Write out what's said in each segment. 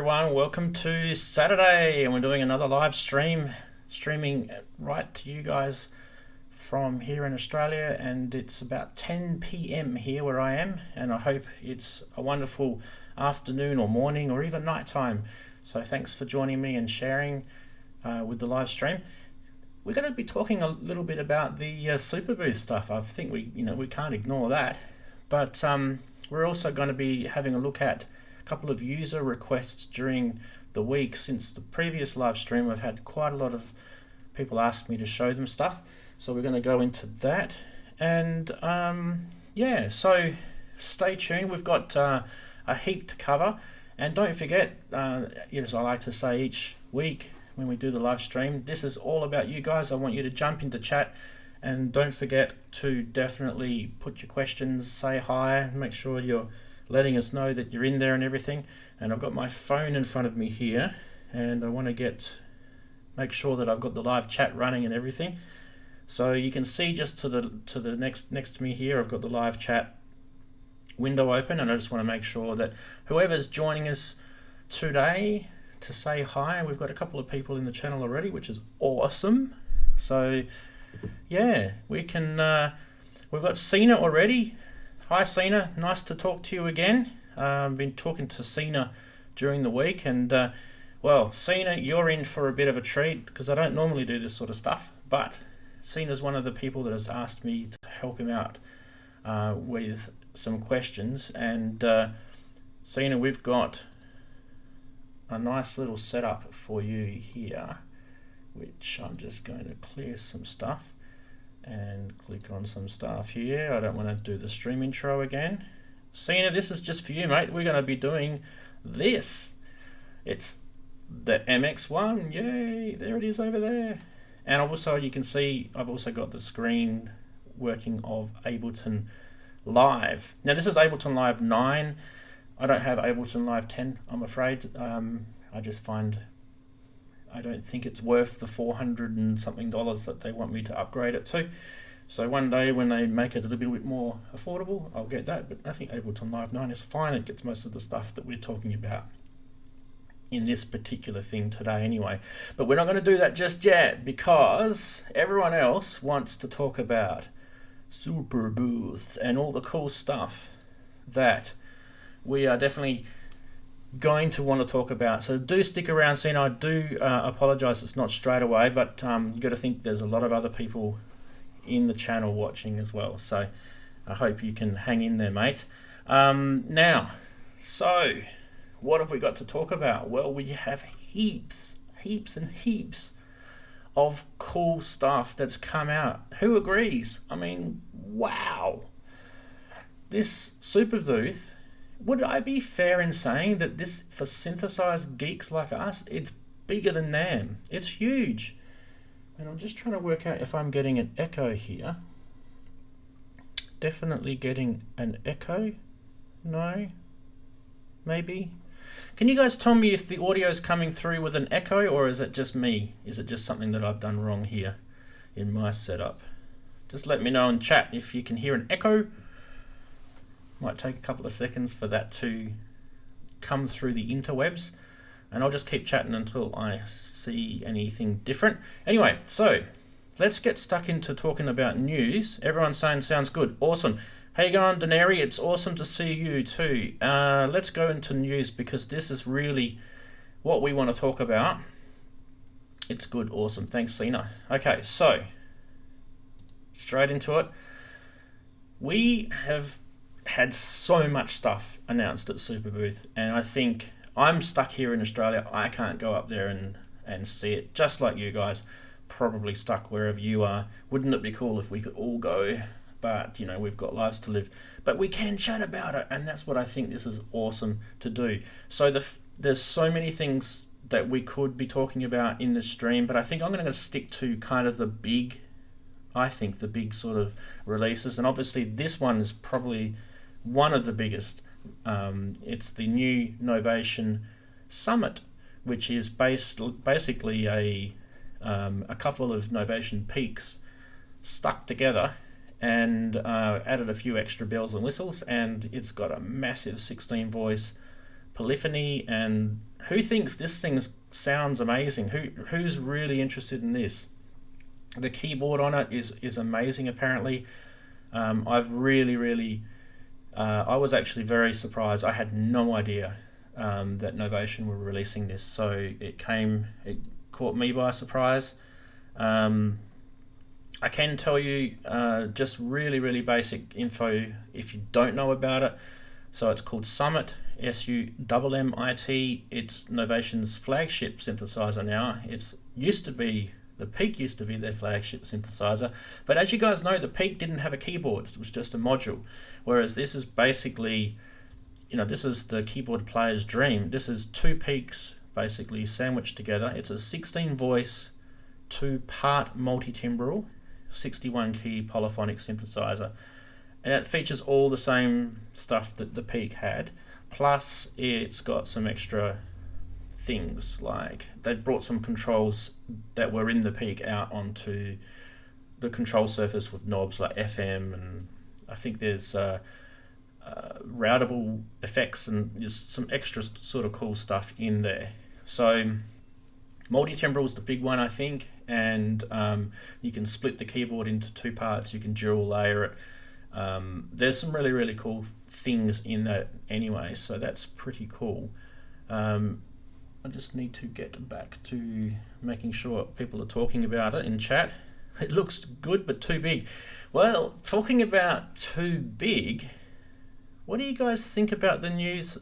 everyone, welcome to Saturday, and we're doing another live stream, streaming right to you guys from here in Australia, and it's about 10 p.m. here where I am, and I hope it's a wonderful afternoon or morning or even nighttime. So thanks for joining me and sharing with the live stream. We're going to be talking a little bit about the Superbooth stuff. I think we can't ignore that, but we're also going to be having a look at couple of user requests during the week. Since the previous live stream, I've had quite a lot of people ask me to show them stuff, so we're going to go into that. And yeah, so stay tuned. We've got a heap to cover, and don't forget, as I like to say each week when we do the live stream, this is all about you guys. I want you to jump into chat, and don't forget to definitely put your questions, say hi, make sure you're letting us know that you're in there and everything. And I've got my phone in front of me here, and I want to make sure that I've got the live chat running and everything. So you can see just to the next to me here, I've got the live chat window open, and I just want to make sure that whoever's joining us today to say hi, we've got a couple of people in the channel already, which is awesome. So yeah, we can we've got Sina already. Hi Sina, nice to talk to you again. I've been talking to Sina during the week, and well, Sina, you're in for a bit of a treat because I don't normally do this sort of stuff, but Sina's one of the people that has asked me to help him out with some questions. And Sina, we've got a nice little setup for you here, which I'm just going to clear some stuff and click on some stuff here. I don't want to do the stream intro again. Sina, this is just for you, mate. We're going to be doing this. It's the MX-1. Yay, there it is over there. And also, you can see I've also got the screen working of Ableton Live. Now, this is Ableton Live 9. I don't have Ableton Live 10, I'm afraid. I just find I don't think it's worth the $400 and something that they want me to upgrade it to. So one day when they make it a little bit more affordable, I'll get that. But I think Ableton Live 9 is fine. It gets most of the stuff that we're talking about in this particular thing today anyway. But we're not going to do that just yet because everyone else wants to talk about Superbooth and all the cool stuff that we are definitely going to want to talk about. So do stick around, Sina. I do apologize it's not straight away, but you got to think there's a lot of other people in the channel watching as well, so I hope you can hang in there, mate. Now, so what have we got to talk about? Well, we have heaps and heaps of cool stuff that's come out. Who agrees? I mean, wow, this Superbooth, would I be fair in saying that this, for synthesized geeks like us, it's bigger than NAMM? It's huge. And I'm just trying to work out if I'm getting an echo here. Definitely getting an echo. No? Maybe? Can you guys tell me if the audio is coming through with an echo, or is it just me? Is it just something that I've done wrong here in my setup? Just let me know in chat if you can hear an echo. Might take a couple of seconds for that to come through the interwebs, and I'll just keep chatting until I see anything different. Anyway, so let's get stuck into talking about news. Everyone's saying sounds good. Awesome. How you going, Denary? It's awesome to see you too. Let's go into news because this is really what we want to talk about. It's good. Awesome. Thanks, Sina. Okay, so straight into it. We have had so much stuff announced at Superbooth, and I think I'm stuck here in Australia. I can't go up there and see it, just like you guys probably stuck wherever you are. Wouldn't it be cool if we could all go? But we've got lives to live, but we can chat about it, and that's what I think this is awesome to do. So there's so many things that we could be talking about in the stream, but I think I'm going to stick to kind of the big sort of releases, and obviously this one is probably one of the biggest. It's the new Novation Summit, which is basically a couple of Novation peaks stuck together and added a few extra bells and whistles, and it's got a massive 16 voice polyphony, and who thinks this thing sounds amazing? Who's really interested in this? The keyboard on it is amazing apparently. I've really I was actually very surprised. I had no idea that Novation were releasing this, so it caught me by surprise. I can tell you just really basic info if you don't know about it. So it's called Summit, SUMMIT. It's Novation's flagship synthesizer now. The Peak used to be their flagship synthesizer, but as you guys know, the Peak didn't have a keyboard. It was just a module, whereas this is basically, this is the keyboard player's dream. This is two Peaks basically sandwiched together. It's a 16 voice, 2-part multi-timbral, 61 key polyphonic synthesizer, and it features all the same stuff that the Peak had, plus it's got some extra things, like they brought some controls that were in the Peak out onto the control surface with knobs like FM, and I think there's routable effects, and there's some extra sort of cool stuff in there. So multi-timbral is the big one, I think, and you can split the keyboard into 2 parts, you can dual layer it. There's some really cool things in that anyway, so that's pretty cool. I just need to get back to making sure people are talking about it in chat. It looks good, but too big. Well, talking about too big, what do you guys think about the news?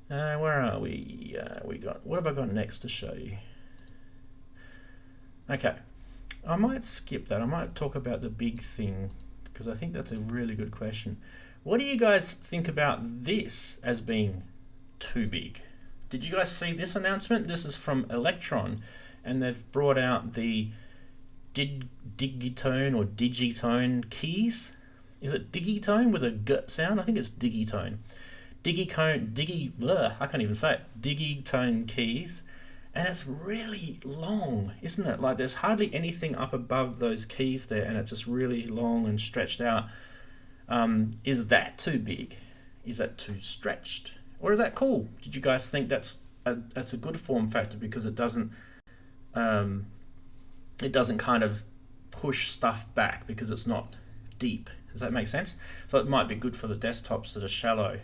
Where are we? What have I got next to show you? Okay, I might skip that. I might talk about the big thing, because I think that's a really good question. What do you guys think about this as being too big? Did you guys see this announcement? This is from Electro, and they've brought out the Digitone or Digitone keys. Is it Digitone with a G sound? I think it's Digitone. I can't even say it. Digitone keys. And it's really long, isn't it? Like there's hardly anything up above those keys there, and it's just really long and stretched out. Is that too big? Is that too stretched? Or is that cool? Did you guys think that's a good form factor, because it doesn't kind of push stuff back because it's not deep? Does that make sense? So it might be good for the desktops that are shallow.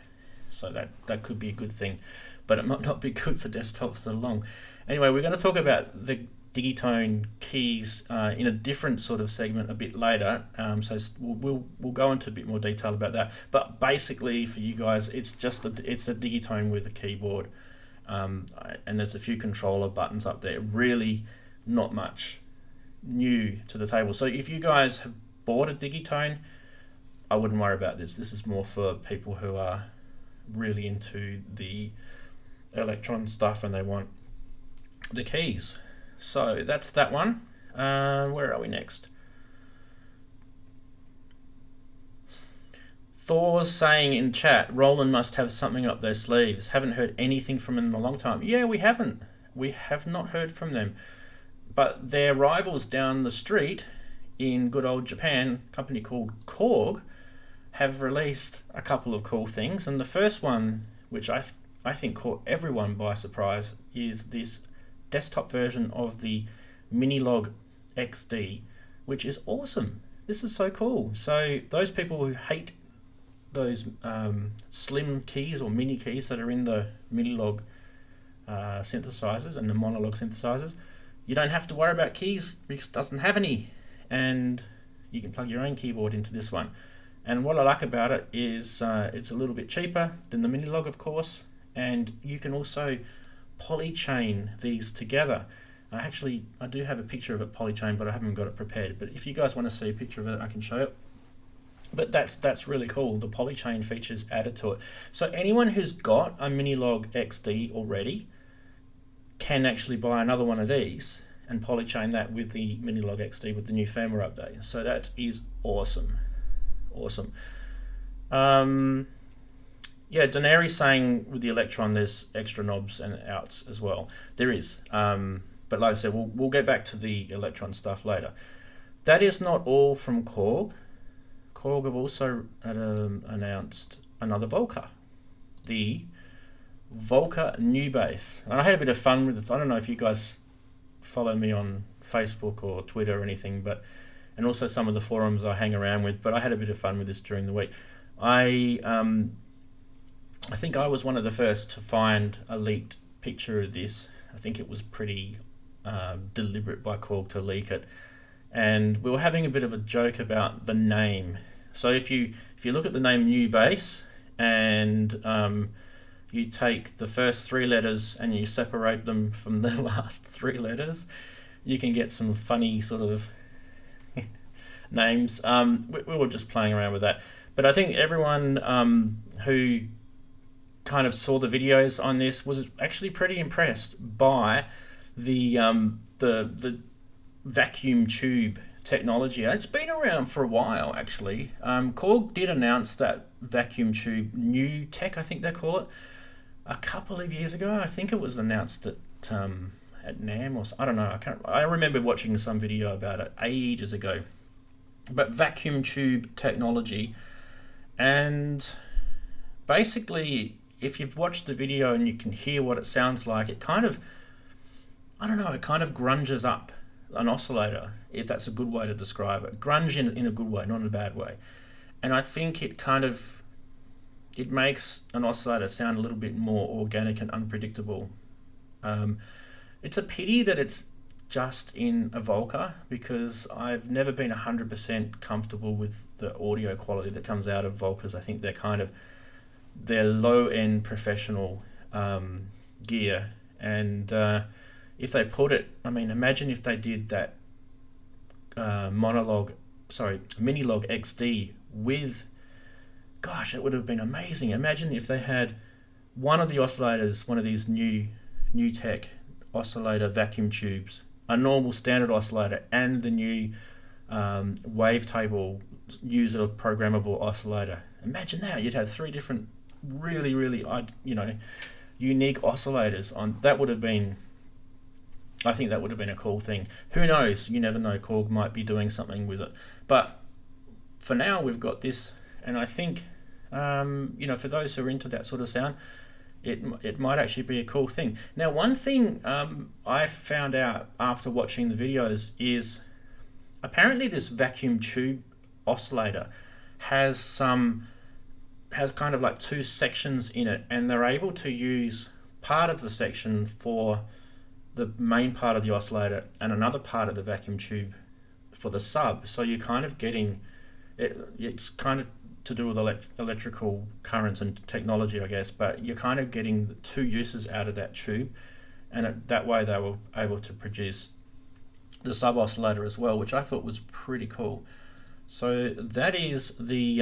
So that could be a good thing, but it might not be good for desktops that are long. Anyway, we're going to talk about the Digitone keys in a different sort of segment a bit later. So we'll go into a bit more detail about that. But basically, for you guys, it's a Digitone with a keyboard, and there's a few controller buttons up there. Really, not much new to the table. So if you guys have bought a Digitone, I wouldn't worry about this. This is more for people who are really into the Electron stuff and they want the keys. So that's that one. Where are we next? Thor's saying in chat, Roland must have something up their sleeves. Haven't heard anything from them in a long time. Yeah, we haven't. We have not heard from them. But their rivals down the street in good old Japan, a company called Korg, have released a couple of cool things. And the first one, which I think caught everyone by surprise, is this desktop version of the Minilog XD, which is awesome. This is so cool. So those people who hate those slim keys or mini keys that are in the Minilog synthesizers and the Monolog synthesizers, you don't have to worry about keys because it doesn't have any, and you can plug your own keyboard into this one. And what I like about it is it's a little bit cheaper than the Minilog, of course, and you can also polychain these together. I do have a picture of it polychain, but I haven't got it prepared. But if you guys want to see a picture of it, I can show it. But that's really cool, the polychain features added to it. So anyone who's got a Minilog XD already can actually buy another one of these and polychain that with the Minilog XD with the new firmware update. So that is awesome. Awesome. Yeah, Daenerys saying with the Electron there's extra knobs and outs as well. There is. But like I said, we'll get back to the Electron stuff later. That is not all from Korg. Korg have also announced another Volca, the Volca new bass, and I had a bit of fun with it. I don't know if you guys follow me on Facebook or Twitter or anything, but and also some of the forums I hang around with, but I had a bit of fun with this during the week. I think I was one of the first to find a leaked picture of this. I think it was pretty deliberate by Korg to leak it, and we were having a bit of a joke about the name. So if you look at the name New Bass and you take the first 3 letters and you separate them from the last 3 letters, you can get some funny sort of names. We were just playing around with that, but I think everyone who kind of saw the videos on this was actually pretty impressed by the vacuum tube technology. It's been around for a while, actually. Korg did announce that vacuum tube new tech, I think they call it, a couple of years ago. I think it was announced at NAMM, or I don't know. I remember watching some video about it ages ago. But vacuum tube technology, and basically, if you've watched the video and you can hear what it sounds like, it kind of, I don't know, it kind of grunges up an oscillator, if that's a good way to describe it. Grunge in a good way, not in a bad way. And I think it makes an oscillator sound a little bit more organic and unpredictable. It's a pity that it's just in a Volca, because I've never been 100% comfortable with the audio quality that comes out of Volcas. I think they're low-end professional gear, and if they put it, I mean, imagine if they did that Minilog XD with, gosh, it would have been amazing. Imagine if they had one of the oscillators, one of these new tech oscillator vacuum tubes, a normal standard oscillator, and the new wavetable user programmable oscillator. Imagine that. You'd have 3 different really unique oscillators on. That would have been, I think that would have been a cool thing. Who knows? You never know. Korg might be doing something with it. But for now, we've got this, and I think for those who are into that sort of sound, it might actually be a cool thing. Now, one thing I found out after watching the videos is apparently this vacuum tube oscillator has kind of like 2 sections in it, and they're able to use part of the section for the main part of the oscillator and another part of the vacuum tube for the sub. So you're kind of getting it's kind of to do with electrical currents and technology, I guess, but you're kind of getting 2 uses out of that tube, and that way they were able to produce the sub oscillator as well, which I thought was pretty cool. So that is the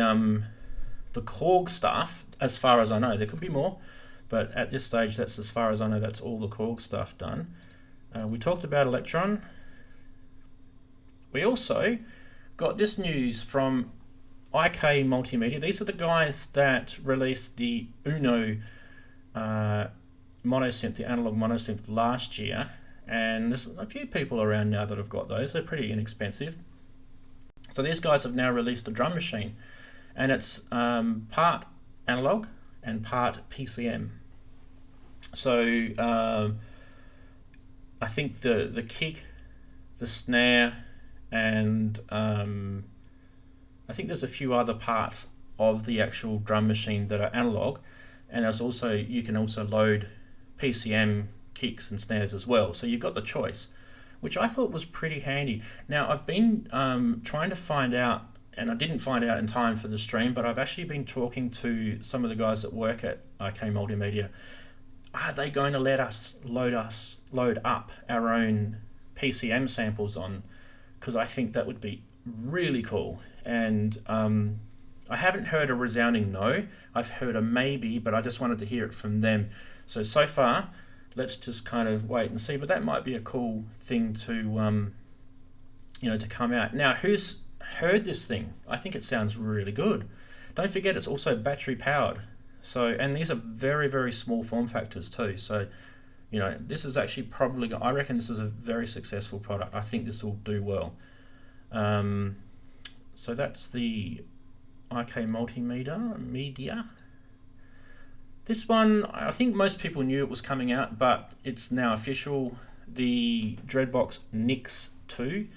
Korg stuff, as far as I know. There could be more, but at this stage, that's as far as I know. That's all the Korg stuff done. We talked about Electron. We also got this news from IK Multimedia. These are the guys that released the Uno monosynth, the analog monosynth, last year, and there's a few people around now that have got those. They're pretty inexpensive. So these guys have now released a drum machine, and it's part analog and part PCM. So I think the kick, the snare, and I think there's a few other parts of the actual drum machine that are analog, and you can also load PCM kicks and snares as well. So you've got the choice, which I thought was pretty handy. Now, I've been trying to find out, and I didn't find out in time for the stream, but I've actually been talking to some of the guys that work at IK Multimedia. Are they going to let us load up our own PCM samples on? Because I think that would be really cool. And I haven't heard a resounding no. I've heard a maybe, but I just wanted to hear it from them. So far, let's just kind of wait and see. But that might be a cool thing to to come out. Now, who's heard this thing? I think it sounds really good. Don't forget, it's also battery powered. And these are very, very small form factors too. So, this is actually I reckon this is a very successful product. I think this will do well. So that's the IK Multimedia. This one, I think most people knew it was coming out, but it's now official. The Dreadbox MX-2.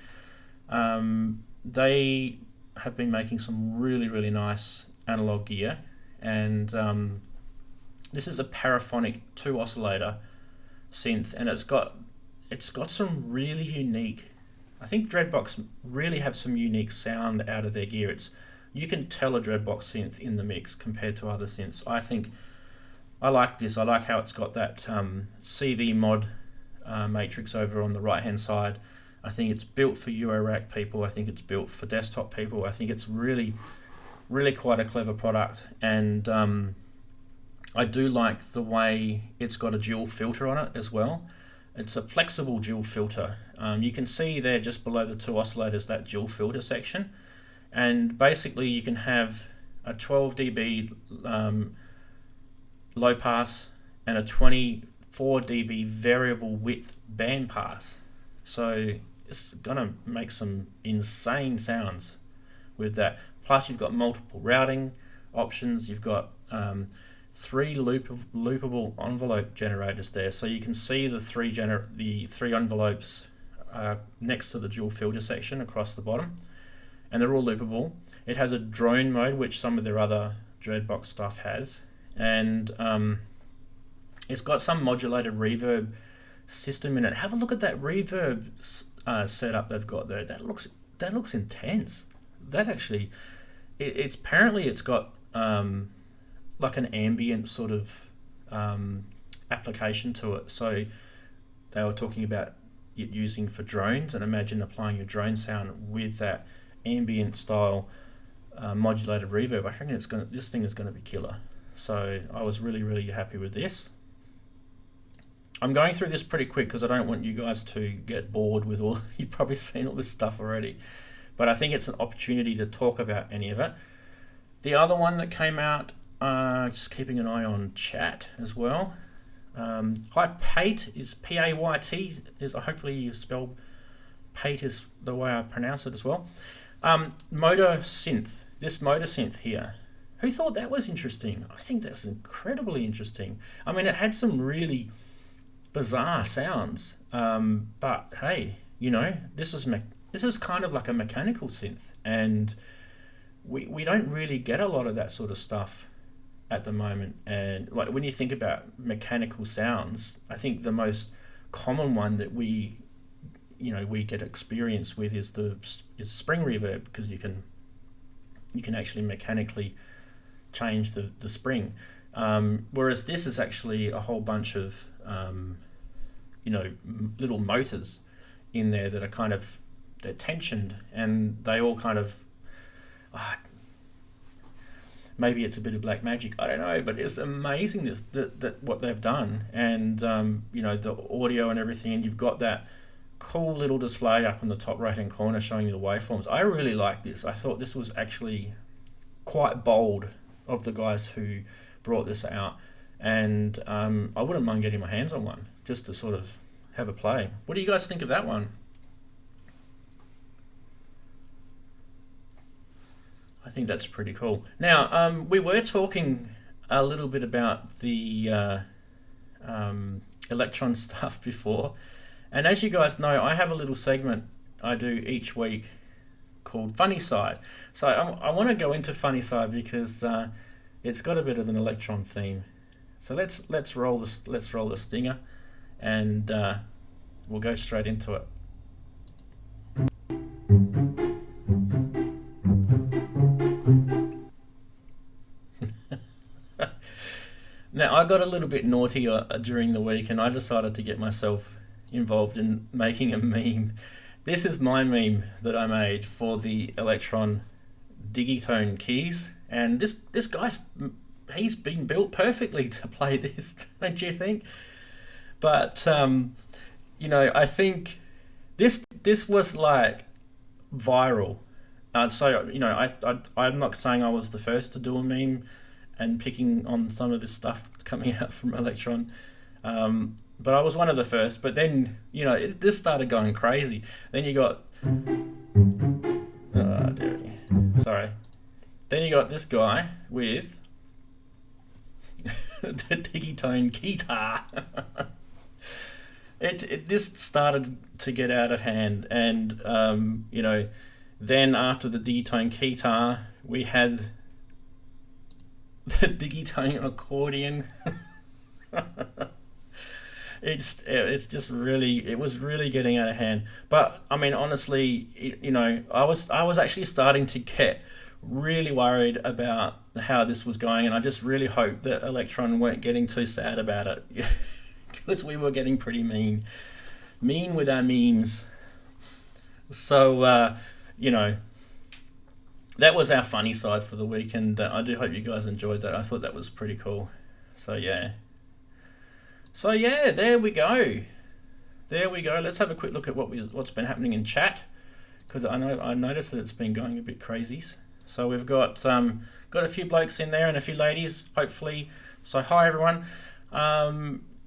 They have been making some really nice analog gear, and this is a paraphonic 2 oscillator synth, and it's got some really unique. I think Dreadbox really have some unique sound out of their gear. You can tell a Dreadbox synth in the mix compared to other synths. I like this. I like how it's got that CV mod matrix over on the right hand side. I think it's built for Eurorack people. I think it's built for desktop people. I think it's really quite a clever product, and I do like the way it's got a dual filter on it as well. It's a flexible dual filter. You can see there just below the 2 oscillators that dual filter section, and basically you can have a 12 dB low pass and a 24 dB variable width band pass. So it's gonna make some insane sounds with that. Plus you've got multiple routing options. You've got 3 loopable envelope generators there, so you can see the three envelopes next to the dual filter section across the bottom, and they're all loopable. It has a drone mode, which some of their other Dreadbox stuff has, and it's got some modulated reverb system in it. Have a look at that reverb setup they've got there. That looks intense. That actually, it's apparently it's got like an ambient sort of application to it. So they were talking about it using for drones, and imagine applying your drone sound with that ambient style modulated reverb. I reckon this thing is going to be killer. So I was really happy with this. I'm going through this pretty quick because I don't want you guys to get bored with all. You've probably seen all this stuff already, but I think it's an opportunity to talk about any of it. The other one that came out, just keeping an eye on chat as well. Hi, Pate is P-A-Y-T. Hopefully you spell Pate is the way I pronounce it as well. Motor Synth. This Motor Synth here. Who thought that was interesting? I think that's incredibly interesting. I mean, it had some really bizarre sounds, but hey, you know, this is kind of like a mechanical synth, and we don't really get a lot of that sort of stuff at the moment. And like when you think about mechanical sounds, I think the most common one that we get experience with is spring reverb, because you can actually mechanically change the spring, whereas this is actually a whole bunch of little motors in there that are they're tensioned, and they all kind of maybe it's a bit of black magic, I don't know, but it's amazing that what they've done, and the audio and everything, and you've got that cool little display up in the top right hand corner showing you the waveforms. I really like this. I thought this was actually quite bold of the guys who brought this out, and I wouldn't mind getting my hands on one just to sort of have a play. What do you guys think of that one? I think that's pretty cool. Now, we were talking a little bit about the Electron stuff before, and as you guys know, I have a little segment I do each week called Funny Side. So I want to go into Funny Side because it's got a bit of an Electron theme. So let's roll the stinger, and we'll go straight into it. Now, I got a little bit naughty during the week, and I decided to get myself involved in making a meme. This is my meme that I made for the Electron Digitone keys, and this guy's he's been built perfectly to play this, don't you think? But I think this was like viral. I'm not saying I was the first to do a meme and picking on some of this stuff coming out from Electron, but I was one of the first. But then this started going crazy. Then you got then you got this guy with the Digitone guitar. This started to get out of hand, and you know, then after the Digitone guitar, we had the Digitone accordion. It's just really, it was really getting out of hand. But I mean, honestly, you know, I was actually starting to get really worried about how this was going, and I just really hoped that Electron weren't getting too sad about it, because we were getting pretty mean with our memes. So you know, that was our funny side for the week, and I do hope you guys enjoyed that. I thought that was pretty cool. So yeah, there we go. Let's have a quick look at what's been happening in chat, because I noticed that it's been going a bit crazy. So we've got a few blokes in there and a few ladies, hopefully. So hi everyone.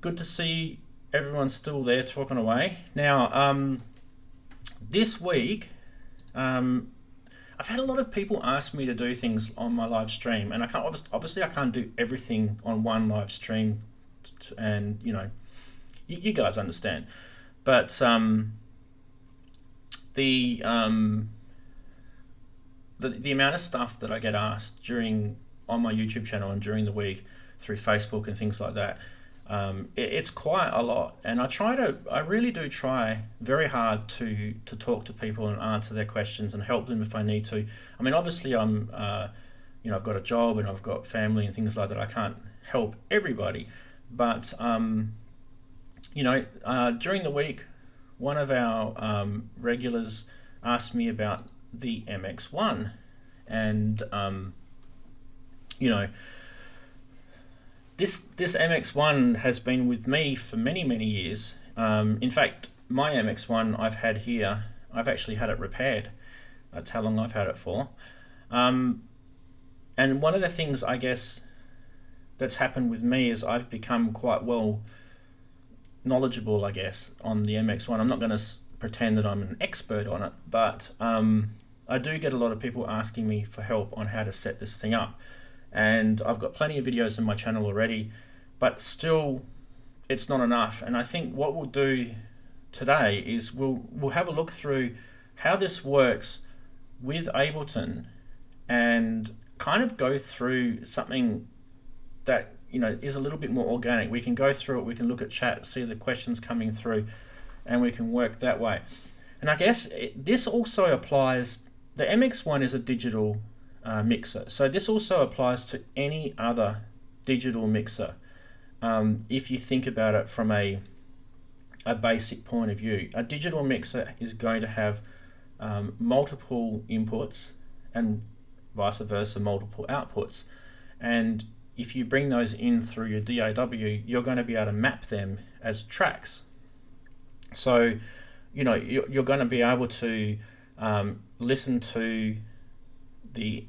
Good to see everyone's still there talking away. Now, this week, I've had a lot of people ask me to do things on my live stream, and I can't obviously I can't do everything on one live stream, and you know, you guys understand. But the amount of stuff that I get asked on my YouTube channel and during the week through Facebook and things like that, it's quite a lot, and I really do try very hard to talk to people and answer their questions and help them if I need to. I mean, obviously I'm you know, I've got a job and I've got family and things like that. I can't help everybody, but you know, during the week, one of our regulars asked me about the MX-1, and you know, this MX-1 has been with me for many years. In fact, my MX-1 I've had here, I've actually had it repaired. That's how long I've had it for. And one of the things I guess that's happened with me is I've become quite well knowledgeable, I guess, on the MX-1. I'm not going to pretend that I'm an expert on it, but I do get a lot of people asking me for help on how to set this thing up. And I've got plenty of videos on my channel already, but still it's not enough. And I think what we'll do today is we'll have a look through how this works with Ableton, and kind of go through something that, you know, is a little bit more organic. We can go through it, we can look at chat, see the questions coming through, and we can work that way. And I guess this also applies, the MX-1 is a digital mixer, so this also applies to any other digital mixer. If you think about it from a basic point of view, a digital mixer is going to have multiple inputs and vice versa, multiple outputs, and if you bring those in through your DAW, you're going to be able to map them as tracks. So, you know, you're going to be able to listen to the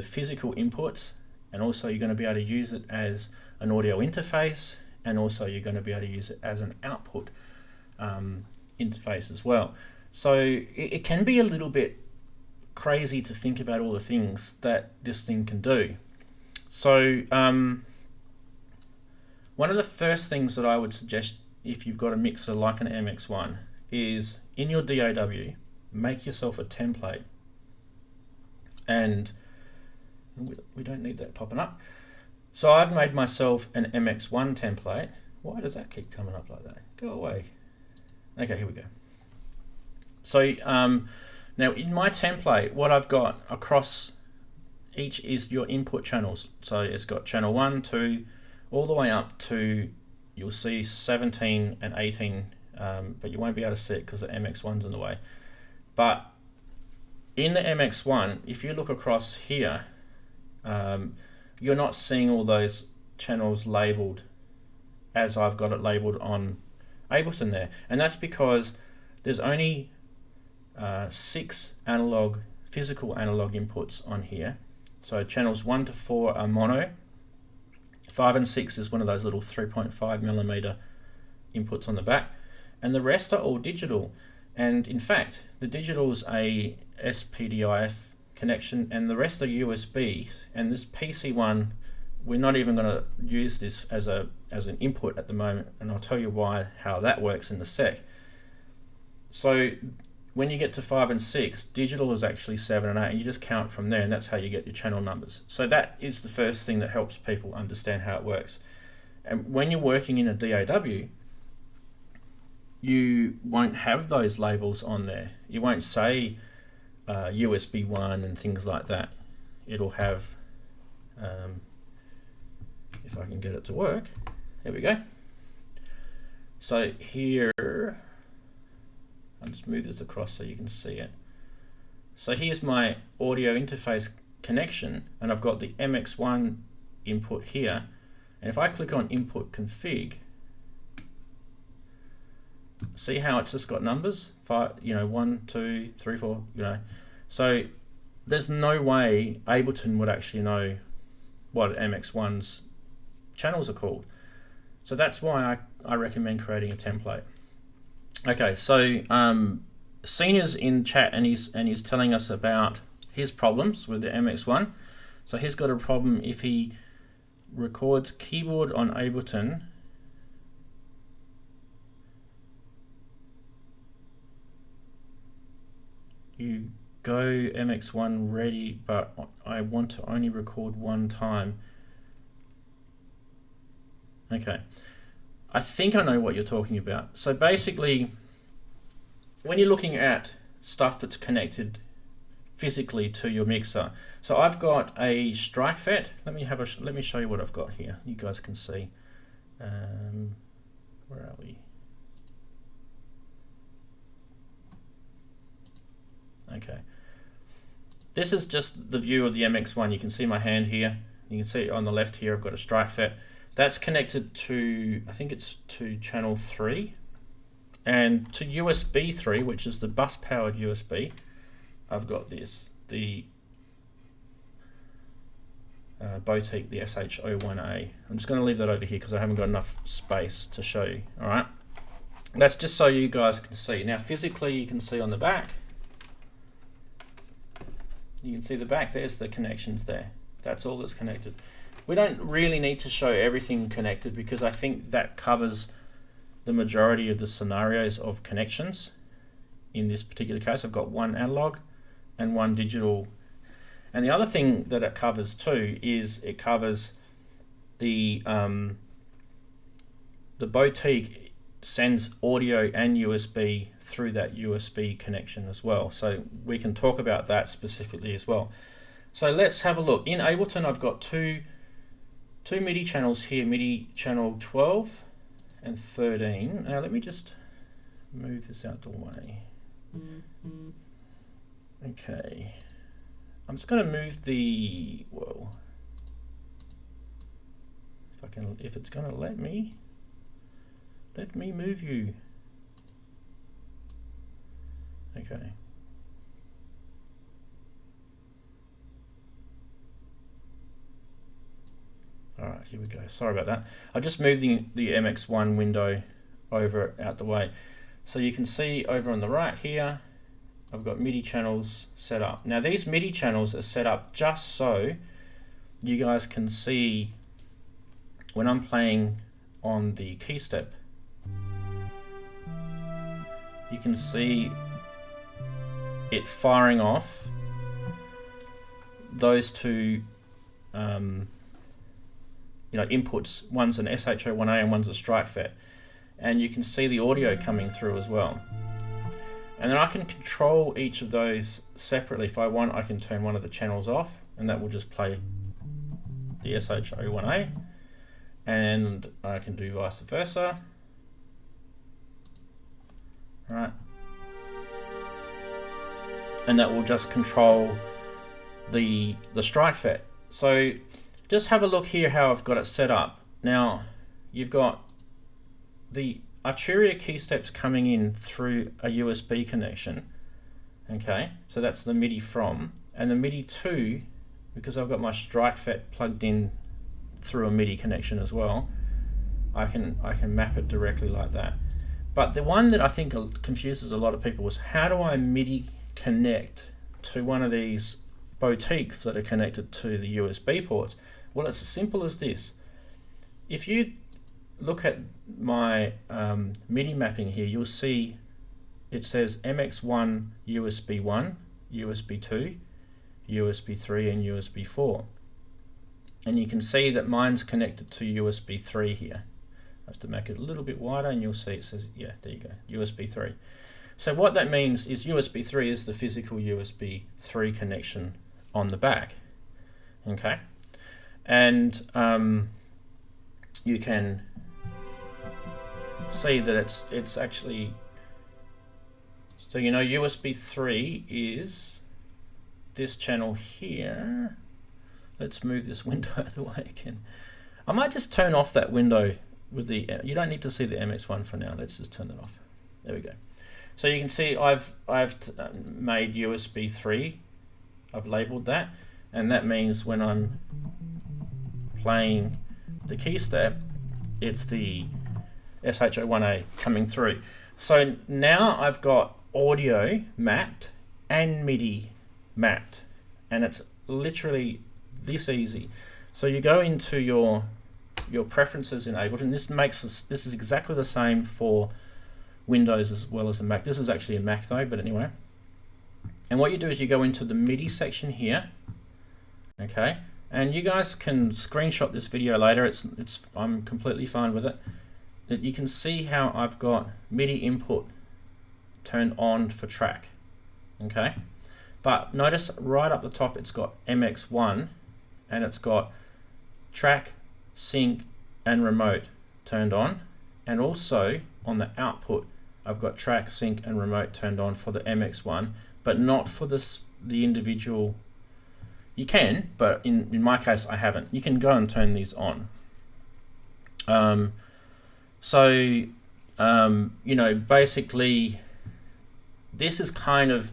physical inputs, and also you're going to be able to use it as an audio interface, and also you're going to be able to use it as an output interface as well. So it can be a little bit crazy to think about all the things that this thing can do. So one of the first things that I would suggest if you've got a mixer like an MX-1 is, in your DAW, make yourself a template. And we don't need that popping up. So I've made myself an MX-1 template. Why does that keep coming up like that? Go away. Okay, here we go. So now in my template, what I've got across each is your input channels. So it's got channel 1, 2, all the way up to, you'll see 17 and 18, but you won't be able to see it because the MX-1's in the way. But in the MX-1, if you look across here, you're not seeing all those channels labeled as I've got it labeled on Ableton there. And that's because there's only 6 physical analog inputs on here. So channels 1 to 4 are mono, 5 and 6 is one of those little 3.5mm inputs on the back, and the rest are all digital. And in fact, the digital's a SPDIF connection, and the rest are USB. And this PC one we're not even going to use this as an input at the moment, and I'll tell you how that works in a sec. So when you get to 5 and 6, digital is actually 7 and 8, and you just count from there, and that's how you get your channel numbers. So that is the first thing that helps people understand how it works. And when you're working in a DAW, you won't have those labels on there. You won't say USB 1 and things like that. It'll have, if I can get it to work, there we go. So here, I'll just move this across so you can see it. So here's my audio interface connection, and I've got the MX-1 input here. And if I click on input config, see how it's just got numbers? 5, 1, 2, 3, 4, So there's no way Ableton would actually know what MX-1's channels are called. So that's why I recommend creating a template. Okay, so Senior's in chat, and he's telling us about his problems with the MX-1. So he's got a problem if he records keyboard on Ableton. You go MX-1 ready, but I want to only record one time. Okay, I think I know what you're talking about. So basically, when you're looking at stuff that's connected physically to your mixer, so I've got a strike fet. Let me show you what I've got here. You guys can see. Where are we? Okay. This is just the view of the MX-1. You can see my hand here. You can see on the left here I've got a strike fet. That's connected to, I think it's to channel 3, and to USB 3, which is the bus powered USB. I've got this, the Boutique, the SH01A. I'm just going to leave that over here because I haven't got enough space to show you. All right, that's just so you guys can see. Now physically you can see on the back, you can see the back, there's the connections there. That's all that's connected. We don't really need to show everything connected because I think that covers the majority of the scenarios of connections. In this particular case, I've got one analog and one digital. And the other thing that it covers too is it covers the Boutique sends audio and USB through that USB connection as well. So we can talk about that specifically as well. So let's have a look. In Ableton, I've got two MIDI channels here, MIDI channel 12 and 13. Now let me just move this out the way. Okay. I'm just going to move the, whoa. If it's going to let me move you. Okay. All right, here we go. Sorry about that. I just moved the MX-1 window over out the way. So you can see over on the right here, I've got MIDI channels set up. Now these MIDI channels are set up just so you guys can see when I'm playing on the key step. You can see it firing off those two inputs. One's an SH01A and one's a strike fet, and you can see the audio coming through as well. And then I can control each of those separately. If I want, I can turn one of the channels off, and that will just play the SH01A, and I can do vice versa. Right, and that will just control the strike fet. So just have a look here how I've got it set up. Now you've got the Arturia key steps coming in through a USB connection. Okay, so that's the MIDI from, and the MIDI to, because I've got my strike fet plugged in through a MIDI connection as well, I can map it directly like that. But the one that I think confuses a lot of people is, how do I MIDI connect to one of these boutiques that are connected to the USB ports? Well, it's as simple as this. If you look at my MIDI mapping here, you'll see it says MX1 USB 1, USB 2, USB 3 and USB 4. And you can see that mine's connected to USB 3 here. I have to make it a little bit wider and you'll see it says, yeah, there you go, USB 3. So what that means is USB 3 is the physical USB 3 connection on the back. Okay, and you can see that it's actually, so you know USB 3 is this channel here. Let's move this window out of the way again. I might just turn off that window with the, you don't need to see the MX-1 for now. Let's just turn that off. There we go. So you can see I've made USB 3. I've labeled that, and that means when I'm playing the key step, it's the SH01A coming through. So now I've got audio mapped and MIDI mapped, and it's literally this easy. So you go into your preferences in Ableton. This is exactly the same for Windows as well as a Mac. This is actually a Mac though, but anyway. And what you do is you go into the MIDI section here, okay? And you guys can screenshot this video later. I'm completely fine with it. That you can see how I've got MIDI input turned on for track, okay? But notice right up the top it's got MX1 and it's got track, sync and remote turned on, and also on the output I've got track, sync and remote turned on for the MX1, but not for the individual. You can, but in my case I haven't. You can go and turn these on. You know, basically this is kind of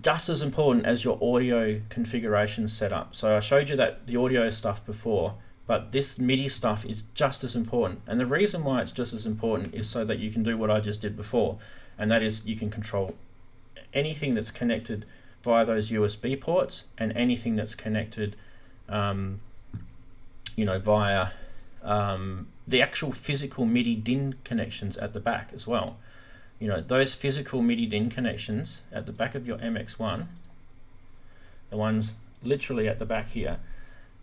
just as important as your audio configuration setup. So I showed you that the audio stuff before, but this MIDI stuff is just as important. And the reason why it's just as important is so that you can do what I just did before, and that is you can control anything that's connected via those USB ports and anything that's connected you know, via the actual physical MIDI DIN connections at the back as well. You know, those physical MIDI DIN connections at the back of your MX1, the ones literally at the back here,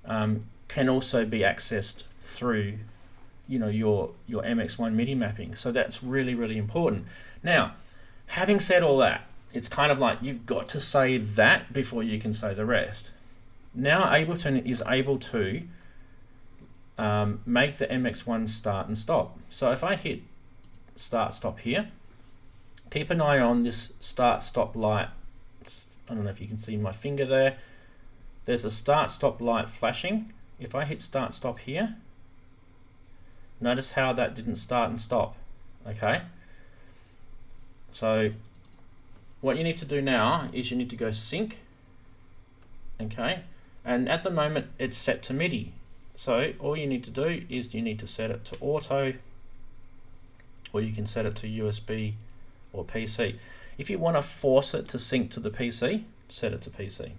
can also be accessed through, you know, your MX1 MIDI mapping. So that's really, really important. Now, having said all that, it's kind of like you've got to say that before you can say the rest. Now Ableton is able to make the MX1 start and stop. So if I hit start stop here, keep an eye on this start stop light. I don't know if you can see my finger there. There's a start stop light flashing. If I hit start stop here, notice how that didn't start and stop. Okay, so what you need to do now is you need to go sync. Okay, and at the moment it's set to MIDI. So all you need to do is you need to set it to auto, or you can set it to USB or PC. If you want to force it to sync to the PC, set it to PC.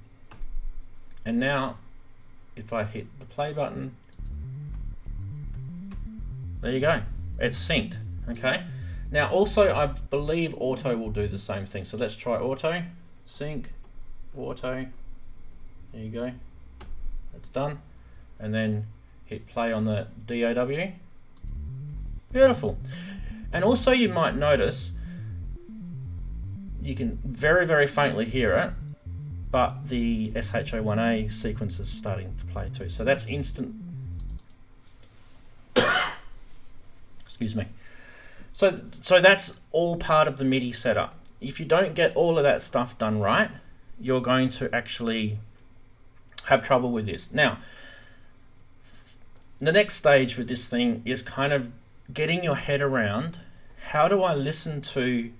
And now if I hit the play button, there you go, it's synced. Okay, now also I believe auto will do the same thing. So let's try auto, sync, auto, there you go, it's done. And then hit play on the DAW. Beautiful. And also you might notice you can very, very faintly hear it, but the SH01A sequence is starting to play too. So that's instant. Excuse me. So that's all part of the MIDI setup. If you don't get all of that stuff done right, you're going to actually have trouble with this. Now, the next stage with this thing is kind of getting your head around how do I listen to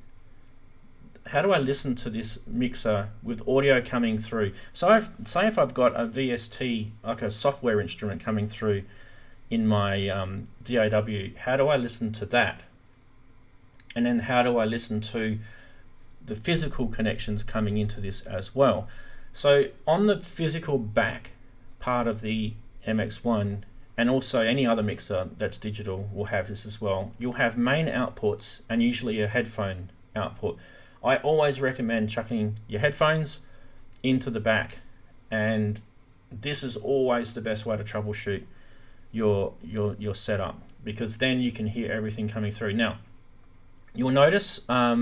this mixer with audio coming through. So say if I've got a VST, like a software instrument coming through in my DAW, how do I listen to that? And then how do I listen to the physical connections coming into this as well? So on the physical back part of the MX-1, and also any other mixer that's digital will have this as well. You'll have main outputs and usually a headphone output. I always recommend chucking your headphones into the back, and this is always the best way to troubleshoot your setup, because then you can hear everything coming through. Now, you'll notice, let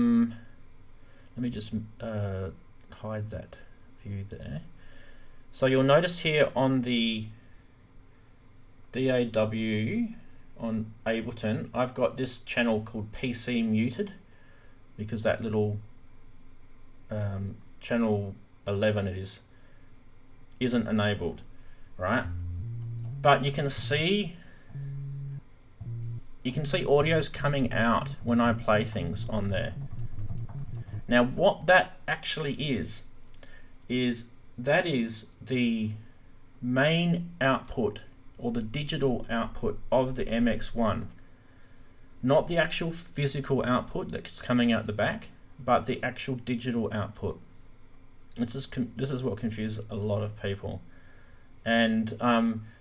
me just hide that view there. So you'll notice here on the DAW on Ableton, I've got this channel called PC muted, because that little channel 11 isn't enabled, right? But you can see audio's coming out when I play things on there. Now what that actually is that is the main output, or the digital output of the MX-1, not the actual physical output that's coming out the back, but the actual digital output. This is what confuses a lot of people. And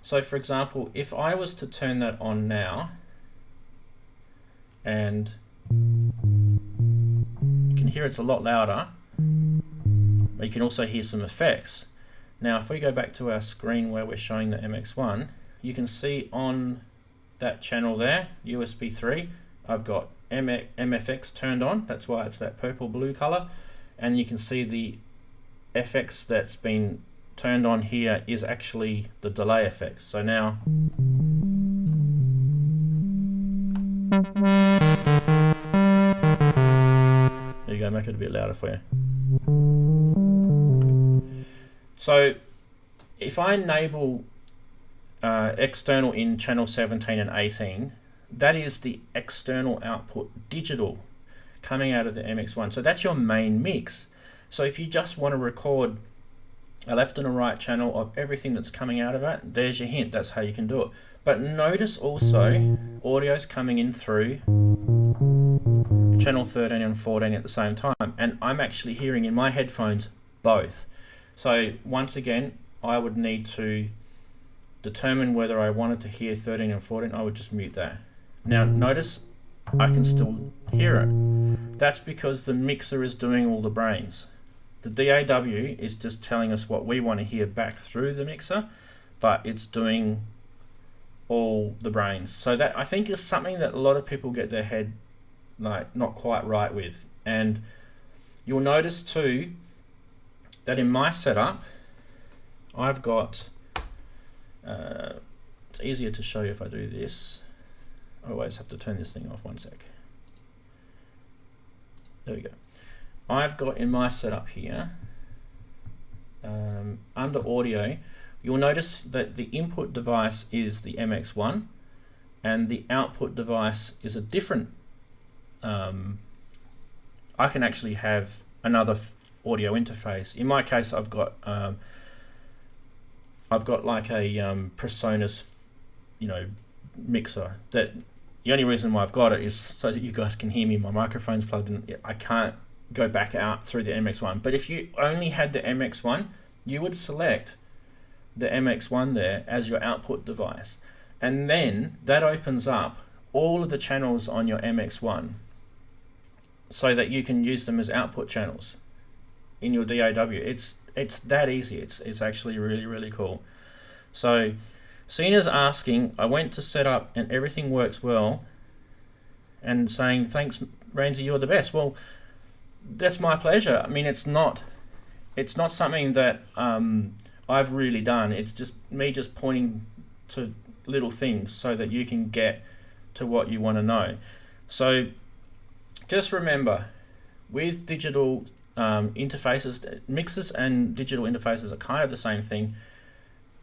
so for example, if I was to turn that on now, and you can hear it's a lot louder, but you can also hear some effects. Now if we go back to our screen where we're showing the MX-1, you can see on that channel there, USB 3, I've got MFX turned on. That's why it's that purple blue color. And you can see the FX that's been turned on here is actually the delay effects. So now there you go, make it a bit louder for you. So if I enable external in channel 17 and 18, that is the external output digital coming out of the MX-1. So that's your main mix. So if you just want to record a left and a right channel of everything that's coming out of it, there's your hint, that's how you can do it. But notice also audio's coming in through channel 13 and 14 at the same time, and I'm actually hearing in my headphones both. So once again, I would need to determine whether I wanted to hear 13 and 14. I would just mute that. Now notice I can still hear it. That's because the mixer is doing all the brains. The DAW is just telling us what we want to hear back through the mixer, but it's doing all the brains. So that, I think, is something that a lot of people get their head like not quite right with. And you'll notice too that in my setup I've got it's easier to show you if I do this. I always have to turn this thing off, one sec. There we go. I've got in my setup here, under audio, you'll notice that the input device is the MX-1 and the output device is a different, I can actually have another audio interface. In my case, I've got like a Presonus, mixer. That the only reason why I've got it is so that you guys can hear me. My microphone's plugged in. I can't go back out through the MX-1. But if you only had the MX-1, you would select the MX-1 there as your output device, and then that opens up all of the channels on your MX-1 so that you can use them as output channels in your DAW. It's that easy. It's actually really cool. So Cena's asking, I went to set up and everything works well, and saying, thanks Ranzee, you're the best. Well, that's my pleasure. I mean, it's not something that I've really done. It's just me just pointing to little things so that you can get to what you want to know. So just remember, with digital interfaces, mixers and digital interfaces are kind of the same thing.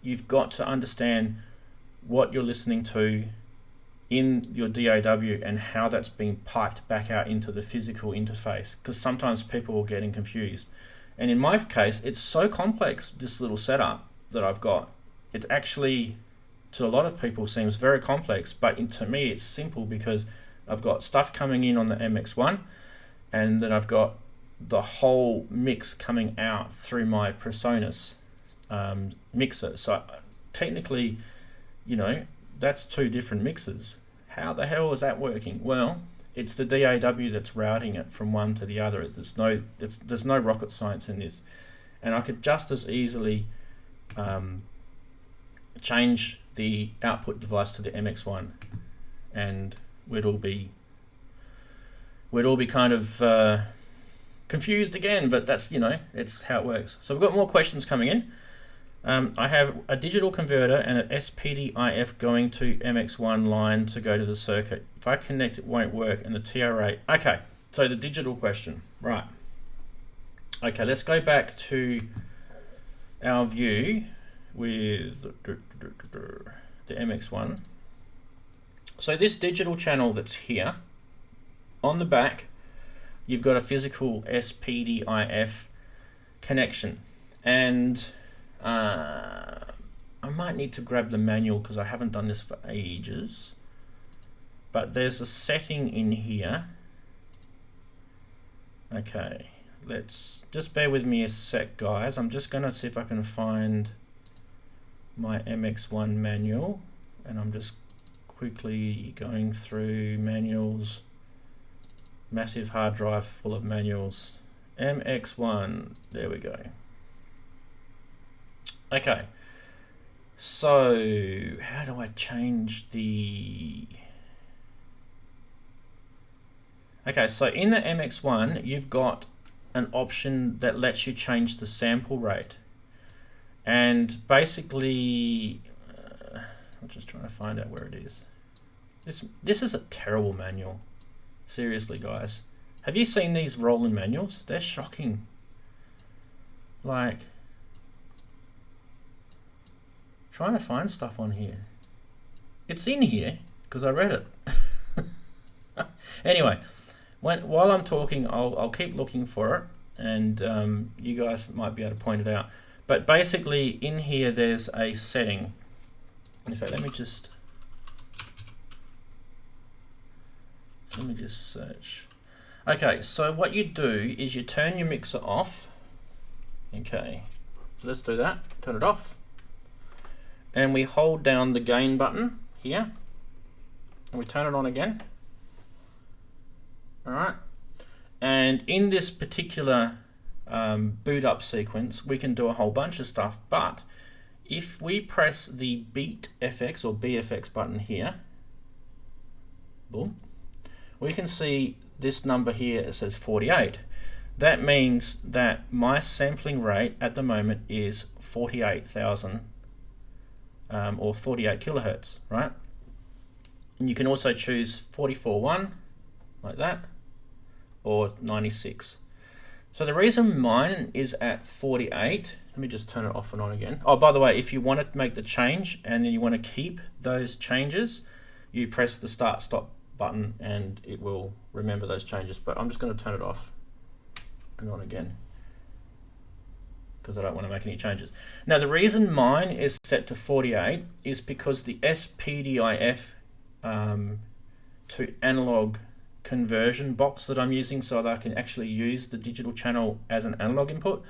You've got to understand what you're listening to in your DAW and how that's being piped back out into the physical interface, because sometimes people will get confused. And in my case, it's so complex, this little setup that I've got. It actually, to a lot of people, seems very complex, but to me it's simple, because I've got stuff coming in on the MX-1, and then I've got the whole mix coming out through my Presonus mixer. So technically, you know, that's two different mixes. How the hell is that working? Well, it's the DAW that's routing it from one to the other. There's no rocket science in this. And I could just as easily change the output device to the MX-1, and we'd all be kind of confused again, but that's, you know, it's how it works. So we've got more questions coming in. I have a digital converter and an SPDIF going to MX-1 line to go to the circuit. If I connect, it won't work, and the TRA. Okay, so the digital question, right. Okay, let's go back to our view with the MX-1. So this digital channel that's here, on the back, you've got a physical SPDIF connection. And I might need to grab the manual because I haven't done this for ages. But there's a setting in here. Okay, let's just bear with me a sec, guys. I'm just going to see if I can find my MX-1 manual, and I'm just quickly going through manuals. Massive hard drive full of manuals. MX-1, there we go. Okay, so how do I change the... Okay, so in the MX-1, you've got an option that lets you change the sample rate. And basically, I'm just trying to find out where it is. This is a terrible manual. Seriously, guys. Have you seen these Roland manuals? They're shocking. Like, trying to find stuff on here. It's in here because I read it. Anyway, while I'm talking, I'll keep looking for it, and you guys might be able to point it out. But basically, in here, there's a setting. In fact, let me just search. Okay, so what you do is you turn your mixer off. Okay, so let's do that. Turn it off. And we hold down the gain button here. And we turn it on again. All right. And in this particular boot up sequence, we can do a whole bunch of stuff. But if we press the Beat FX or BFX button here, boom, we can see this number here. It says 48. That means that my sampling rate at the moment is 48,000 or 48 kilohertz, right? And you can also choose 44.1 like that, or 96. So the reason mine is at 48, let me just turn it off and on again. Oh, by the way, if you want to make the change and then you want to keep those changes, you press the start stop button and it will remember those changes. But I'm just going to turn it off and on again because I don't want to make any changes. Now the reason mine is set to 48 is because the SPDIF to analog conversion box that I'm using, so that I can actually use the digital channel as an analog input.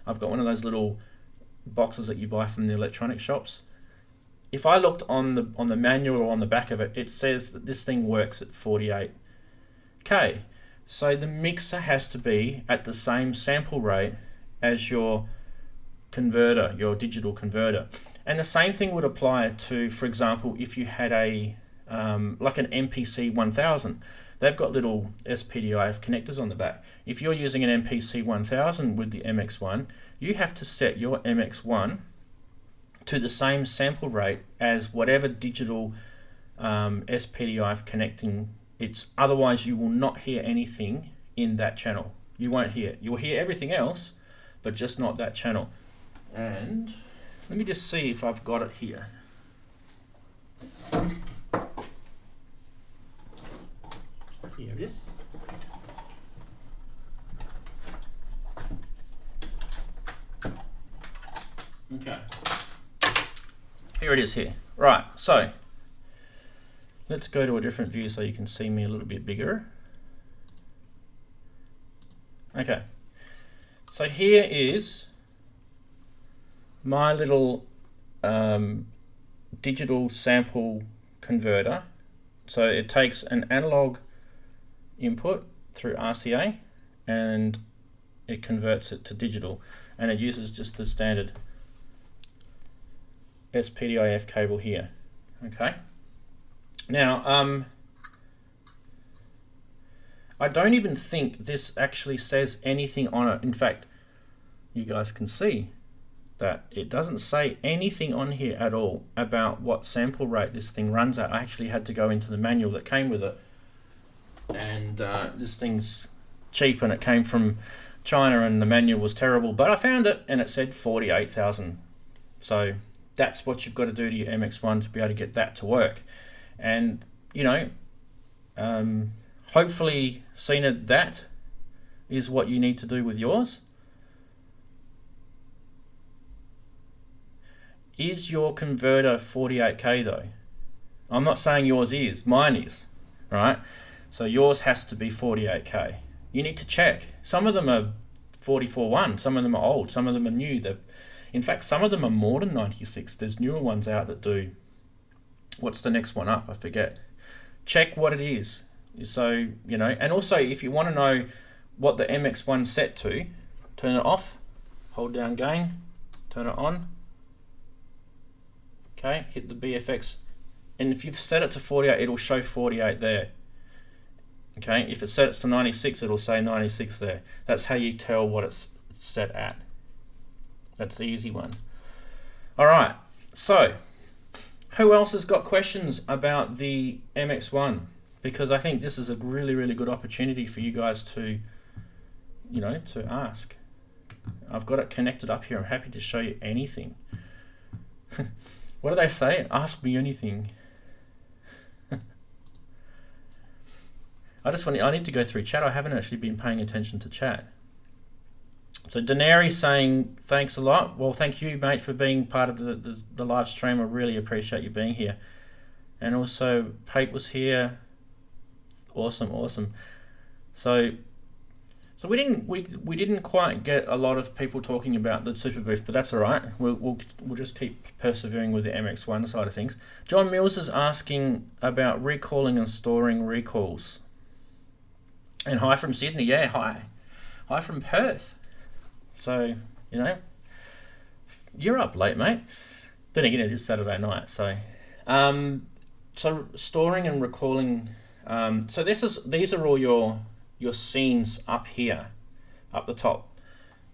I've got one of those little boxes that you buy from the electronic shops. If I looked on the manual or on the back of it, it says that this thing works at 48K. So the mixer has to be at the same sample rate as your converter, your digital converter. And the same thing would apply to, for example, if you had a like an MPC 1000. They've got little SPDIF connectors on the back. If you're using an MPC 1000 with the MX-1, you have to set your MX-1 to the same sample rate as whatever digital SPDIF connecting it's. Otherwise, you will not hear anything in that channel. You won't hear. You'll hear everything else, but just not that channel. And let me just see if I've got it here. Here it is. Okay. Here it is here. Right, so let's go to a different view so you can see me a little bit bigger. Okay. So here is my little digital sample converter. So it takes an analog input through RCA and it converts it to digital, and it uses just the standard SPDIF cable here. Okay. Now, I don't even think this actually says anything on it. In fact, you guys can see that it doesn't say anything on here at all about what sample rate this thing runs at. I actually had to go into the manual that came with it, and this thing's cheap and it came from China and the manual was terrible, but I found it and it said 48,000. So that's what you've got to do to your MX-1 to be able to get that to work. And you know, hopefully Cena, that is what you need to do with yours. Is your converter 48K though? I'm not saying yours is, mine is, right? So yours has to be 48K. You need to check. Some of them are 44.1, some of them are old, some of them are new. In fact, some of them are more than 96. There's newer ones out that do, what's the next one up? I forget. Check what it is. So, you know, and also if you want to know what the MX-1's set to, turn it off, hold down gain, turn it on. Okay, hit the BFX, and if you've set it to 48, it'll show 48 there. Okay, if it's set to 96, it'll say 96 there. That's how you tell what it's set at. That's the easy one. All right, so who else has got questions about the MX-1? Because I think this is a really, really good opportunity for you guys to, you know, to ask. I've got it connected up here. I'm happy to show you anything. What do they say? Ask me anything. I need to go through chat. I haven't actually been paying attention to chat. So Daenerys saying thanks a lot. Well, thank you, mate, for being part of the live stream. I really appreciate you being here. And also Pate was here. Awesome. So we didn't quite get a lot of people talking about the Superbooth, but that's all right. We'll just keep persevering with the MX-1 side of things. John Mills is asking about recalling and storing recalls. And hi from Sydney, yeah, hi from Perth. So you know, you're up late, mate. Then again, it is Saturday night, so so storing and recalling. So these are all your scenes up here, up the top,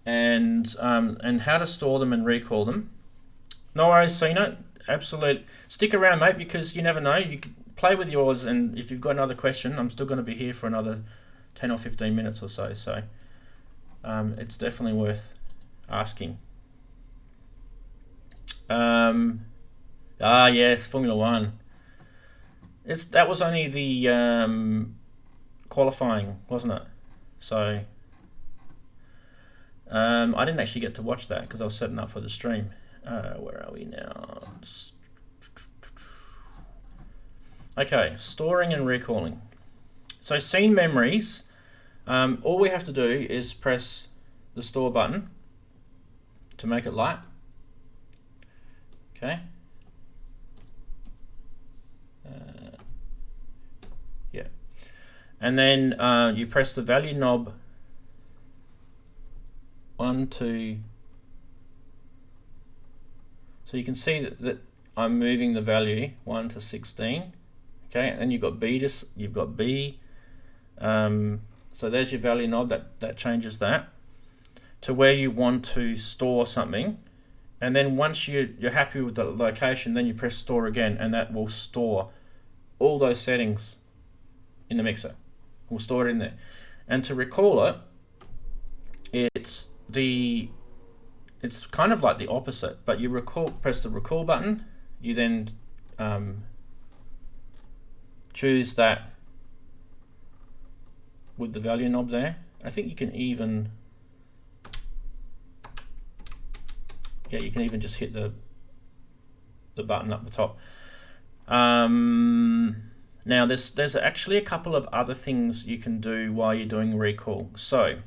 and how to store them and recall them. No worries, Cena. Absolute. Stick around, mate, because you never know. You can play with yours, and if you've got another question, I'm still going to be here for another 10 or 15 minutes or so. So it's definitely worth asking. Yes, Formula One. That was only the qualifying, wasn't it? So I didn't actually get to watch that because I was setting up for the stream. Where are we now? Okay, storing and recalling. So scene memories, all we have to do is press the store button to make it light. Okay. Yeah. And then you press the value knob 1, 2. So you can see that I'm moving the value 1 to 16. Okay, and you've got B. So there's your value knob. That changes that to where you want to store something. And then once you're happy with the location, then you press store again, and that will store all those settings in the mixer. We'll store it in there. And to recall it, it's kind of like the opposite, but you press the recall button, you then choose that with the value knob there. I think you can even, yeah, you can even just hit the button up the top. Now there's actually a couple of other things you can do while you're doing recall. So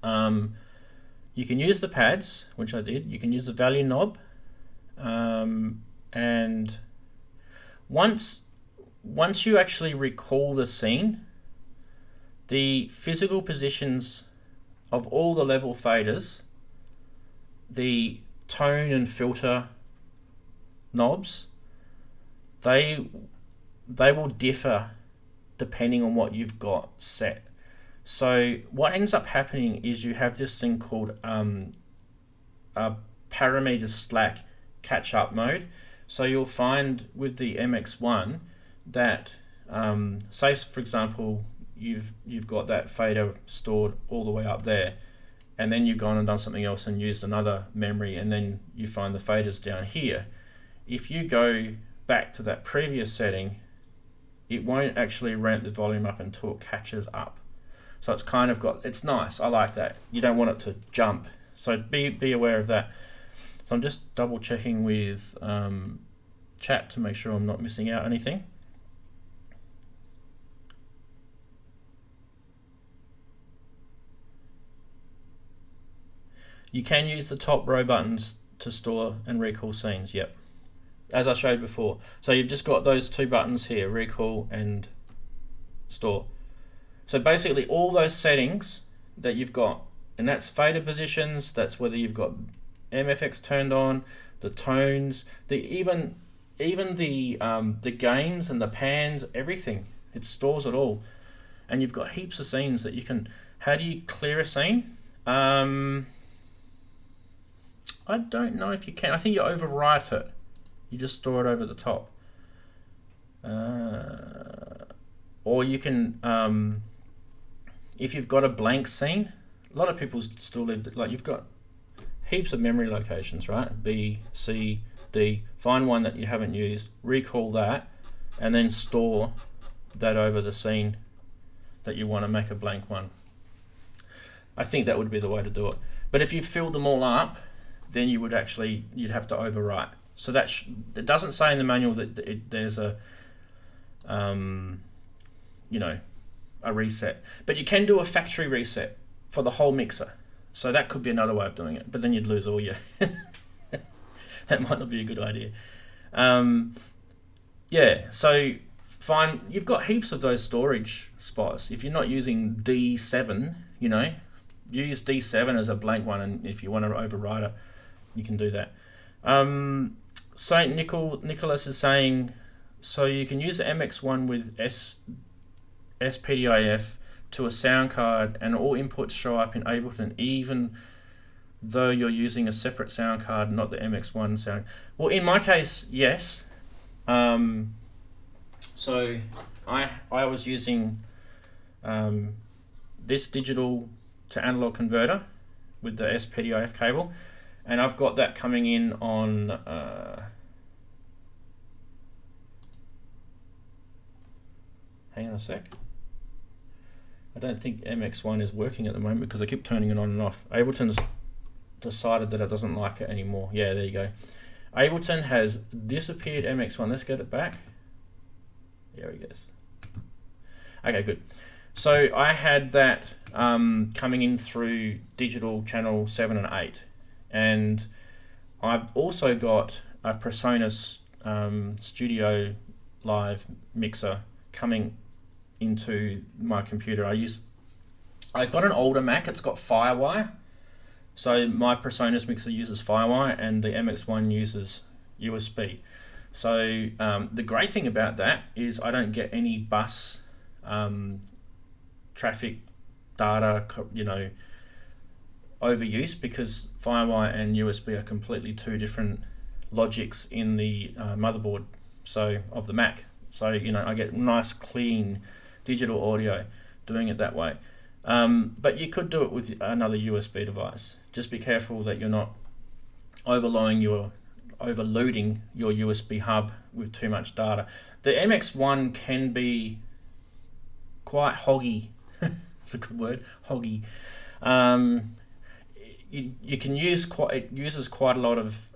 you can use the pads, which I did. You can use the value knob, and and once you actually recall the scene, the physical positions of all the level faders, the tone and filter knobs, they will differ depending on what you've got set. So what ends up happening is you have this thing called a parameter slack catch up mode. So you'll find with the MX-1 that say for example you've got that fader stored all the way up there, and then you've gone and done something else and used another memory, and then you find the faders down here. If you go back to that previous setting, it won't actually ramp the volume up until it catches up. So it's kind of got, it's nice, I like that. You don't want it to jump, so be aware of that. So I'm just double checking with chat to make sure I'm not missing out anything. You can use the top row buttons to store and recall scenes, yep. As I showed before. So you've just got those two buttons here, recall and store. So basically all those settings that you've got, and that's fader positions, that's whether you've got MFX turned on, the tones, even the gains and the pans, everything. It stores it all. And you've got heaps of scenes that you can, how do you clear a scene? I don't know if you can. I think you overwrite it. You just store it over the top. Or you can, if you've got a blank scene, a lot of people still leave, like you've got heaps of memory locations, right? B, C, D. Find one that you haven't used, recall that, and then store that over the scene that you want to make a blank one. I think that would be the way to do it. But if you fill them all up, then you would actually, you'd have to overwrite. So that it doesn't say in the manual that there's a, you know, a reset. But you can do a factory reset for the whole mixer. So that could be another way of doing it. But then you'd lose all your, that might not be a good idea. Yeah, so fine, you've got heaps of those storage spots. If you're not using D7, you know, use D7 as a blank one, and if you want to overwrite it, you can do that. Saint Nicholas is saying, so you can use the MX-1 with SPDIF to a sound card and all inputs show up in Ableton even though you're using a separate sound card, not the MX-1 sound. Well, in my case, yes. So I was using this digital to analog converter with the SPDIF cable, and I've got that coming in on hang on a sec. I don't think MX-1 is working at the moment because I keep turning it on and off. Ableton's decided that it doesn't like it anymore. Yeah, there you go. Ableton has disappeared MX-1. Let's get it back. There he goes. Okay, good. So I had that coming in through digital channel 7 and 8. And I've also got a Presonus Studio Live mixer coming into my computer. I got an older Mac, it's got Firewire. So my Presonus mixer uses Firewire and the MX-1 uses USB. So the great thing about that is I don't get any bus traffic data, you know, overuse, because Firewire and USB are completely two different logics in the motherboard of the Mac. So, you know, I get nice clean digital audio doing it that way. But you could do it with another USB device. Just be careful that you're not overloading your USB hub with too much data. The MX-1 can be quite hoggy. It's a good word, hoggy. You can use it uses quite a lot of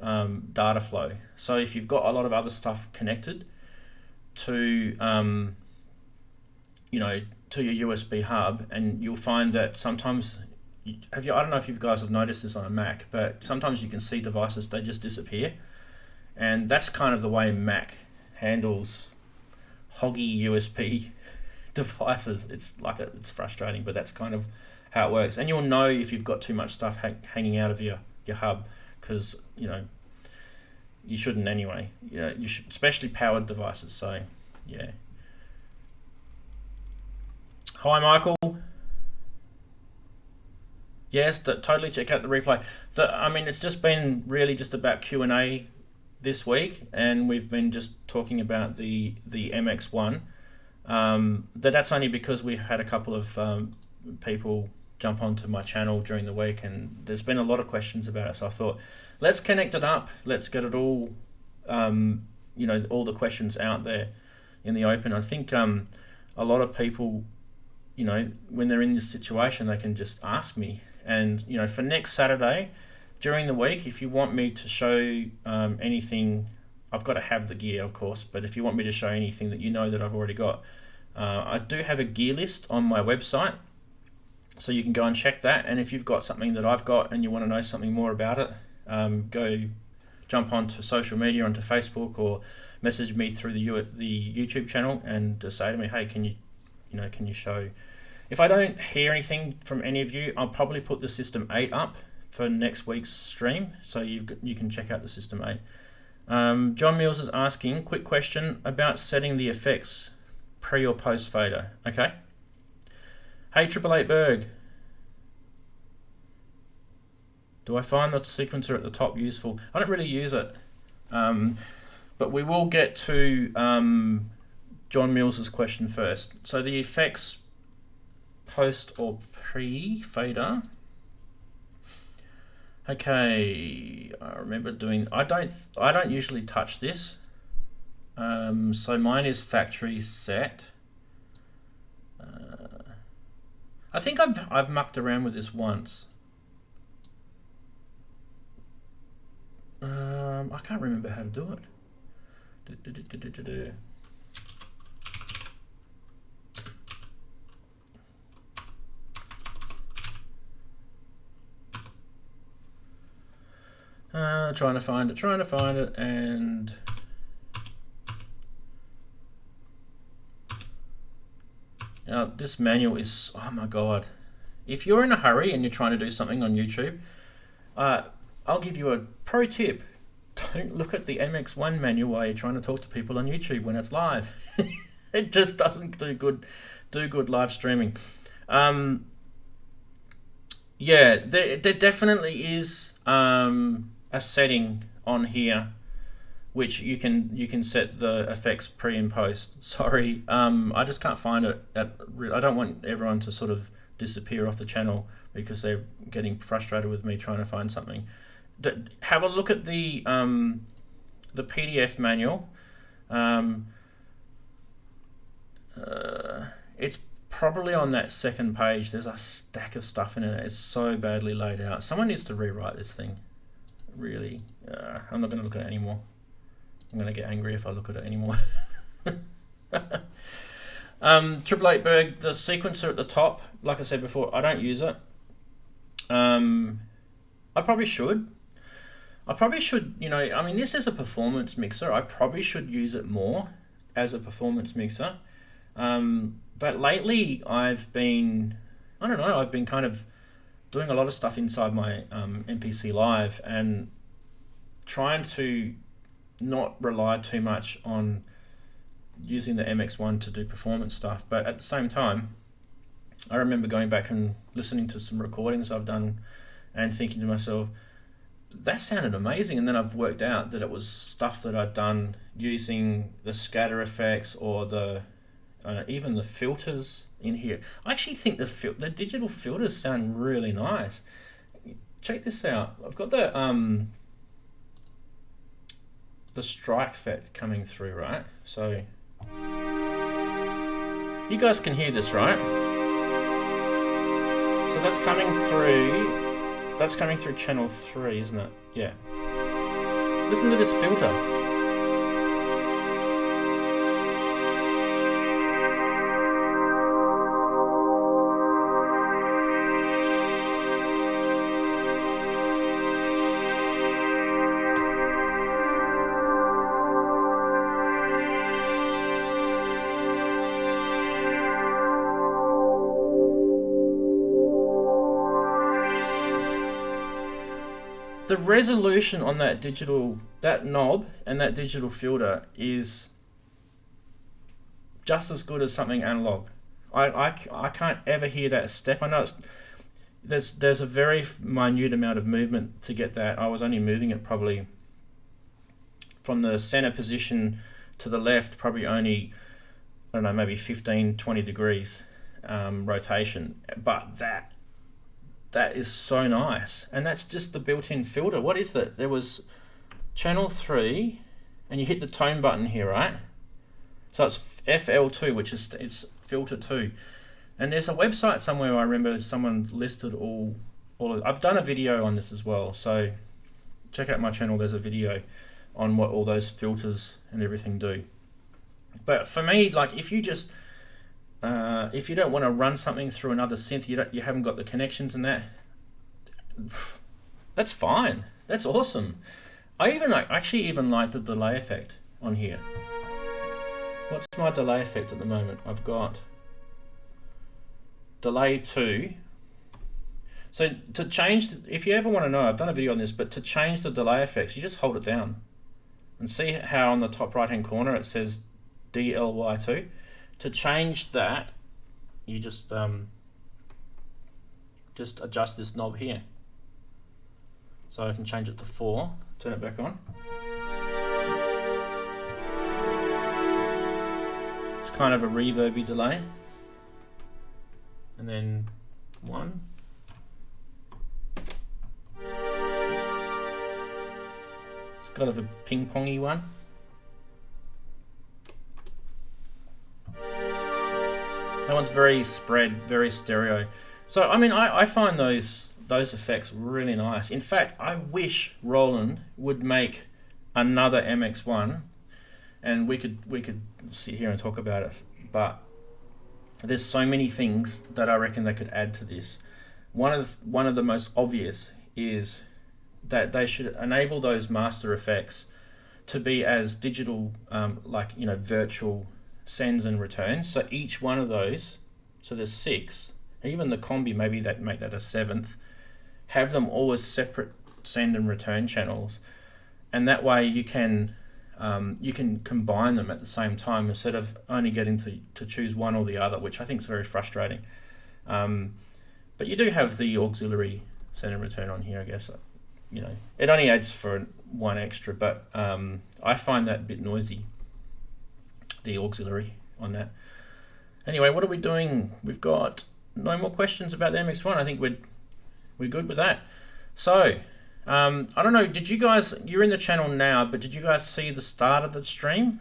data flow. So if you've got a lot of other stuff connected to you know, to your USB hub, and you'll find that sometimes I don't know if you guys have noticed this on a Mac, but sometimes you can see devices, they just disappear, and that's kind of the way Mac handles hoggy USB devices. It's frustrating, but that's kind of how it works. And you'll know if you've got too much stuff hanging out of your hub, because you shouldn't anyway. You should, especially powered devices. So yeah. Hi Michael. Yes, totally check out the replay. I mean, it's just been really just about Q&A this week, and we've been just talking about the MX-1. That's only because we had a couple of people jump onto my channel during the week, and there's been a lot of questions about it. So I thought, let's connect it up. Let's get it all, all the questions out there in the open. I think a lot of people, when they're in this situation, they can just ask me. And for next Saturday during the week, if you want me to show anything, I've got to have the gear, of course, but if you want me to show anything that that I've already got, I do have a gear list on my website, so you can go and check that. And if you've got something that I've got and you want to know something more about it, go jump onto social media, onto Facebook, or message me through the YouTube channel and just say to me, hey, can you show? If I don't hear anything from any of you, I'll probably put the System 8 up for next week's stream, so you can check out the System 8. John Mills is asking, quick question about setting the effects pre or post fader. Okay. Hey 888 Berg. Do I find the sequencer at the top useful? I don't really use it, but we will get to John Mills's question first. So the effects post or pre fader. Okay, I remember doing. I don't usually touch this. So mine is factory set. I think I've mucked around with this once. I can't remember how to do it. Trying to find it, and this manual is, oh my god. If you're in a hurry and you're trying to do something on YouTube, I'll give you a pro tip. Don't look at the MX-1 manual while you're trying to talk to people on YouTube when it's live. It just doesn't do good live streaming. Yeah, there definitely is a setting on here which you can set the effects pre and post. Sorry, I just can't find it. I don't want everyone to sort of disappear off the channel because they're getting frustrated with me trying to find something. Have a look at the PDF manual. It's probably on that second page. There's a stack of stuff in it. It's so badly laid out. Someone needs to rewrite this thing. Really, I'm not going to look at it anymore. I'm going to get angry if I look at it anymore. 888 Berg, the sequencer at the top, like I said before, I don't use it. I probably should. I mean, this is a performance mixer. I probably should use it more as a performance mixer. But lately I've been kind of doing a lot of stuff inside my MPC Live and trying to not rely too much on using the MX-1 to do performance stuff. But at the same time, I remember going back and listening to some recordings I've done and thinking to myself, that sounded amazing. And then I've worked out that it was stuff that I'd done using the scatter effects or even the filters in here. I actually think the digital filters sound really nice. Check this out. I've got the strike effect coming through, right? So you guys can hear this, right? So that's coming through. That's coming through channel 3, isn't it? Yeah. Listen to this filter. the resolution on that knob and that digital filter is just as good as something analog. I can't ever hear that step. I know there's a very minute amount of movement to get that. I was only moving it probably from the center position to the left, probably only, I don't know, maybe 15-20 degrees rotation, but that is so nice. And that's just the built-in filter. What is that? There was channel 3, and you hit the tone button here, right? So it's FL2, which is it's filter 2. And there's a website somewhere, I remember someone listed all of, I've done a video on this as well, so check out my channel. There's a video on what all those filters and everything do. But for me, like, if you just if you don't want to run something through another synth, you haven't got the connections and that's fine. That's awesome. I actually even like the delay effect on here. What's my delay effect at the moment? I've got delay 2. So to change, if you ever want to know, I've done a video on this, but to change the delay effects, you just hold it down and see how on the top right hand corner it says DLY2. To change that, you just adjust this knob here. So I can change it to 4, turn it back on. It's kind of a reverby delay. And then 1. It's kind of a ping-pongy one. That one's very spread, very stereo. So I mean, I find those effects really nice. In fact, I wish Roland would make another MX-1, and we could sit here and talk about it. But there's so many things that I reckon they could add to this. One of the most obvious is that they should enable those master effects to be as digital, like, you know, virtual sends and returns. So each one of those, so there's 6, even the combi, maybe that make that a 7th, have them all as separate send and return channels, and that way you can combine them at the same time instead of only getting to choose one or the other, which I think is very frustrating. But you do have the auxiliary send and return on here, I guess. You know, it only adds for 1 extra, but I find that a bit noisy, the auxiliary on that. Anyway, what are we doing? We've got no more questions about the MX-1. I think we're good with that. So I don't know, did you guys, you're in the channel now, but did you guys see the start of the stream?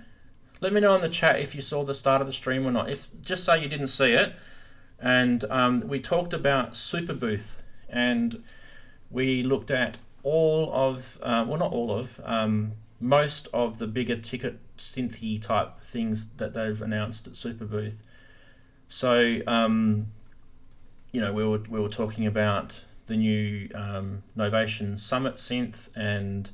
Let me know in the chat if you saw the start of the stream or not. If just say you didn't see it. And we talked about Superbooth, and we looked at all of, well, not all of, most of the bigger ticket synthy type things that they've announced at Superbooth. So, you know, we were talking about the new Novation Summit synth, and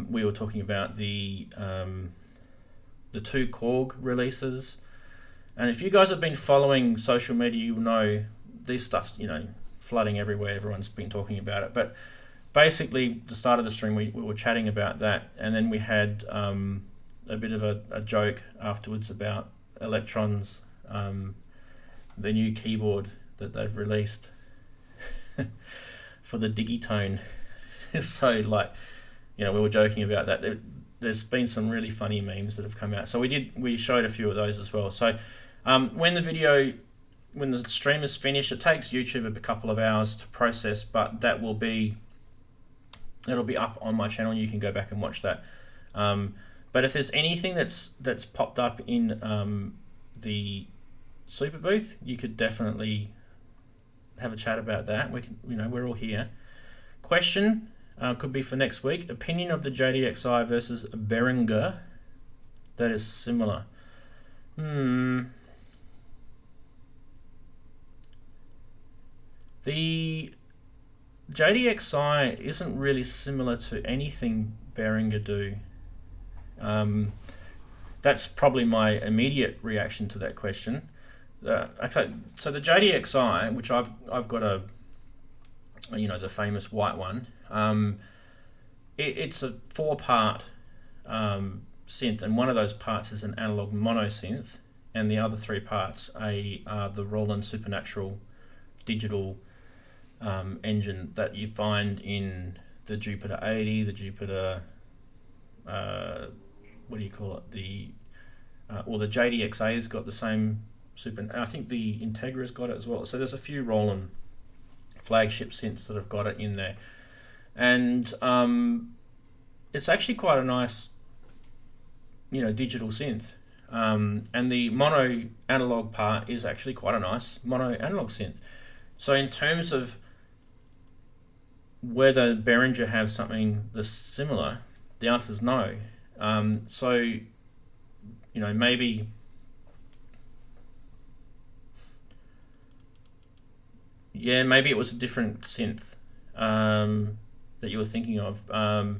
we were talking about the 2 Korg releases. And if you guys have been following social media, you know these stuff's, you know, flooding everywhere. Everyone's been talking about it. But basically, the start of the stream, we were chatting about that, and then we had a bit of a joke afterwards about Electron's the new keyboard that they've released for the Digitone. So, like, you know, we were joking about that. There's been some really funny memes that have come out. So we showed a few of those as well. So when the stream is finished, it takes YouTube a couple of hours to process, but it'll be up on my channel. You can go back and watch that. But if there's anything that's popped up in the Superbooth, you could definitely have a chat about that. We can, you know, we're all here. Question could be for next week. Opinion of the JDXi versus Behringer that is similar. The JDXi isn't really similar to anything Behringer do. That's probably my immediate reaction to that question. Okay, so the JDXi, which I've got you know, the famous white one. It's a 4-part synth, and one of those parts is an analog mono synth, and the other 3 parts are the Roland Supernatural digital engine that you find in the Jupiter 80, the Jupiter, what do you call it? Or the JDXA's got the same I think the Integra's got it as well. So there's a few Roland flagship synths that have got it in there, and it's actually quite a nice, you know, digital synth. And the mono analog part is actually quite a nice mono analog synth. So in terms of whether Behringer have something that's similar, the answer is no. So, you know, maybe it was a different synth that you were thinking of. I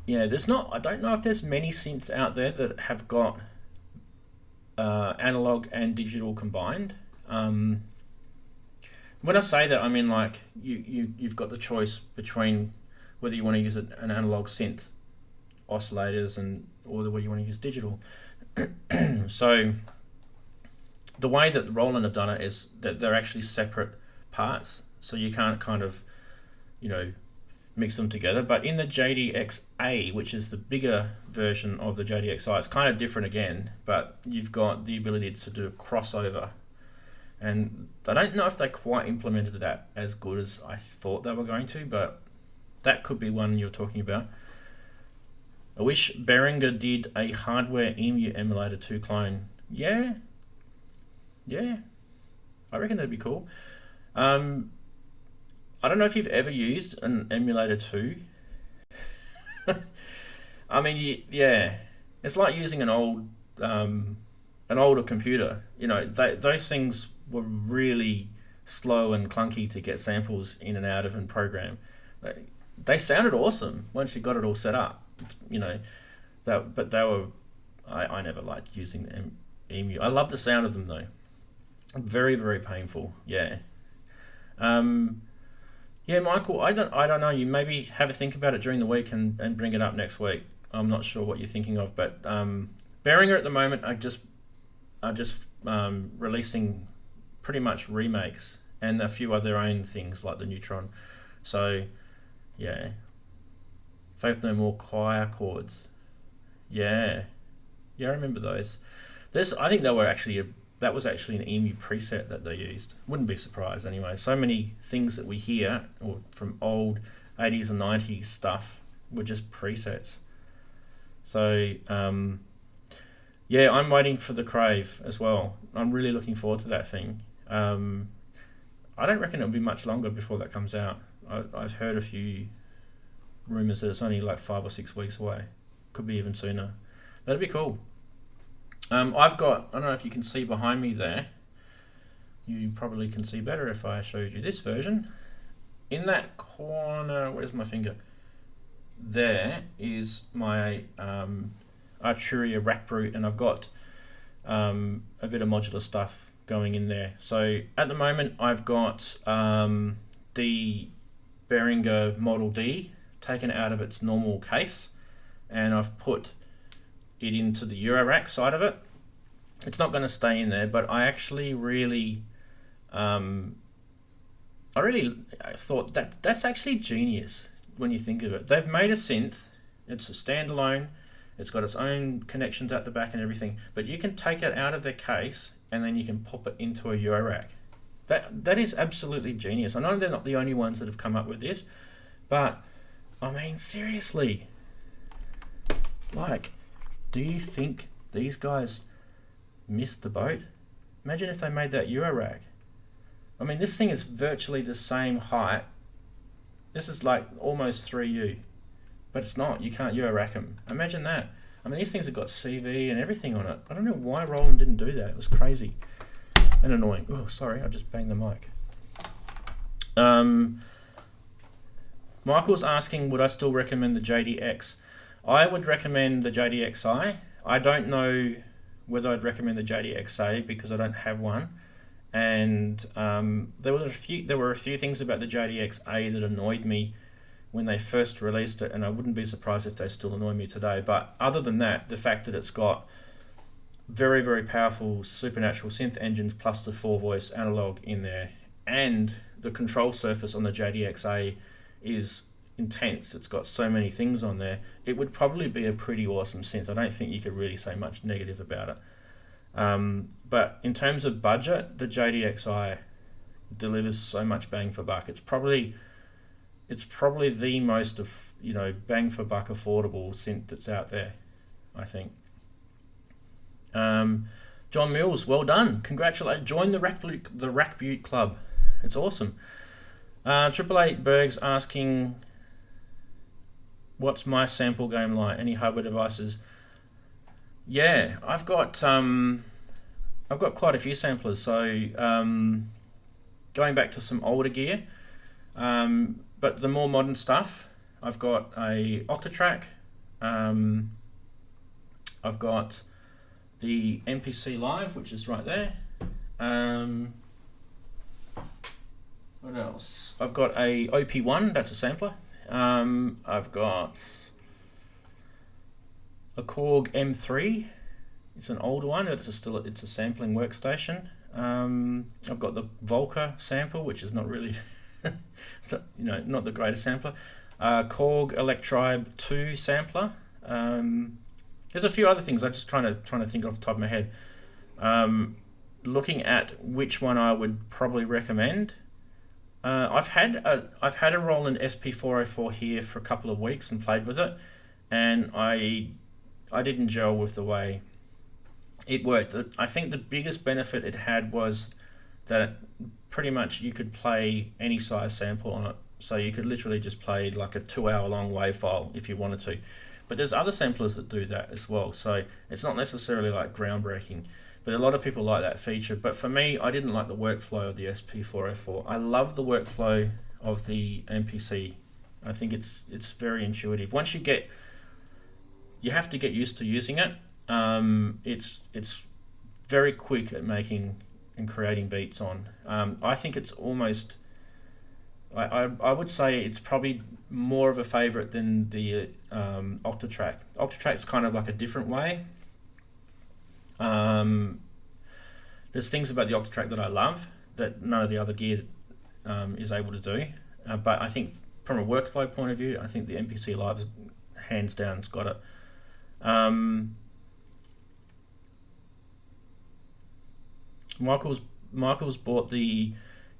don't know if there's many synths out there that have got analog and digital combined. When I say that, I mean like you've got the choice between whether you want to use an analog synth, oscillators, or whether you want to use digital. So the way that Roland have done it is that they're actually separate parts, so you can't kind of, you know, mix them together. But in the JDXA, which is the bigger version of the JDXI, it's kind of different again, but you've got the ability to do a crossover. And I don't know if they quite implemented that as good as I thought they were going to, but that could be one you're talking about. I wish Behringer did a hardware EMU emulator 2 clone. Yeah, I reckon that'd be cool. I don't know if you've ever used an emulator 2. I mean, yeah, it's like using an older computer. You know, those things were really slow and clunky to get samples in and out of and program. They sounded awesome once you got it all set up. You know, but they were. I never liked using the EMU. I love the sound of them though. Very, very painful. Yeah. Yeah, Michael, I don't know. You maybe have a think about it during the week and bring it up next week. I'm not sure what you're thinking of, but Behringer at the moment are just releasing pretty much remakes and a few other own things like the Neutron. So, yeah. Faith No More choir chords. Yeah, I remember those. I think that was actually an EMU preset that they used. Wouldn't be surprised anyway. So many things that we hear or from old 80s and 90s stuff were just presets. So yeah, I'm waiting for the Crave as well. I'm really looking forward to that thing. I don't reckon it'll be much longer before that comes out. I've heard a few rumours that it's only like 5 or 6 weeks away. Could be even sooner. That'd be cool. I've got, I don't know if you can see behind me there. You probably can see better if I showed you this version. In that corner, where's my finger? There is my Arturia rack brute, and I've got a bit of modular stuff going in there. So at the moment I've got the Behringer Model D taken out of its normal case, and I've put it into the Eurorack side of it. It's not going to stay in there, but I actually really I thought that's actually genius when you think of it. They've made a synth, it's a standalone, it's got its own connections at the back and everything, but you can take it out of the case and then you can pop it into a Eurorack. That is absolutely genius. I know they're not the only ones that have come up with this, but I mean, seriously, like, do you think these guys missed the boat? Imagine if they made that Eurorack. I mean, this thing is virtually the same height. This is like almost 3U, but it's not. You can't Eurorack them. Imagine that. I mean, these things have got CV and everything on it. I don't know why Roland didn't do that. It was crazy and annoying. Oh, sorry, I just banged the mic. Michael's asking, would I still recommend the JDX? I would recommend the JDXI. I don't know whether I'd recommend the JDXA because I don't have one. and there were a few things about the JDX-A that annoyed me when they first released it, and I wouldn't be surprised if they still annoy me today. But other than that, the fact that it's got very, very powerful supernatural synth engines plus the 4-voice analog in there, and the control surface on the JDX-A is intense. It's got so many things on there. It would probably be a pretty awesome synth. I don't think you could really say much negative about it. But in terms of budget, the JDX-I delivers so much bang for buck. It's probably the most bang for buck affordable synth that's out there, I think. John Mills, well done. Congratulations. Join the Rack Butte Club. It's awesome. 888 Berg's asking, what's my sample game like? Any hardware devices? Yeah, I've got quite a few samplers. So going back to some older gear, but the more modern stuff, I've got a Octatrack. I've got the MPC Live, which is right there. What else? I've got a OP1, that's a sampler. I've got a Korg M3. It's an older one, but it's a sampling workstation. I've got the Volca sample, which is not really, not the greatest sampler. Korg Electro 2 sampler. There's a few other things. I'm just trying to think off the top of my head. Looking at which one I would probably recommend. I've had a Roland SP404 here for a couple of weeks and played with it, and I didn't gel with the way it worked. I think the biggest benefit it had was that pretty much you could play any size sample on it. So you could literally just play like a 2-hour-long WAV file if you wanted to. But there's other samplers that do that as well. So it's not necessarily like groundbreaking. But a lot of people like that feature. But for me, I didn't like the workflow of the SP404. I love the workflow of the MPC. I think it's very intuitive. Once you have to get used to using it. It's very quick at making and creating beats on. I think it's almost, I would say it's probably more of a favorite than the Octatrack. Octatrack's kind of like a different way. There's things about the Octatrack that I love that none of the other gear is able to do. But I think from a workflow point of view, I think the MPC Live, hands down, has got it. Michael's bought the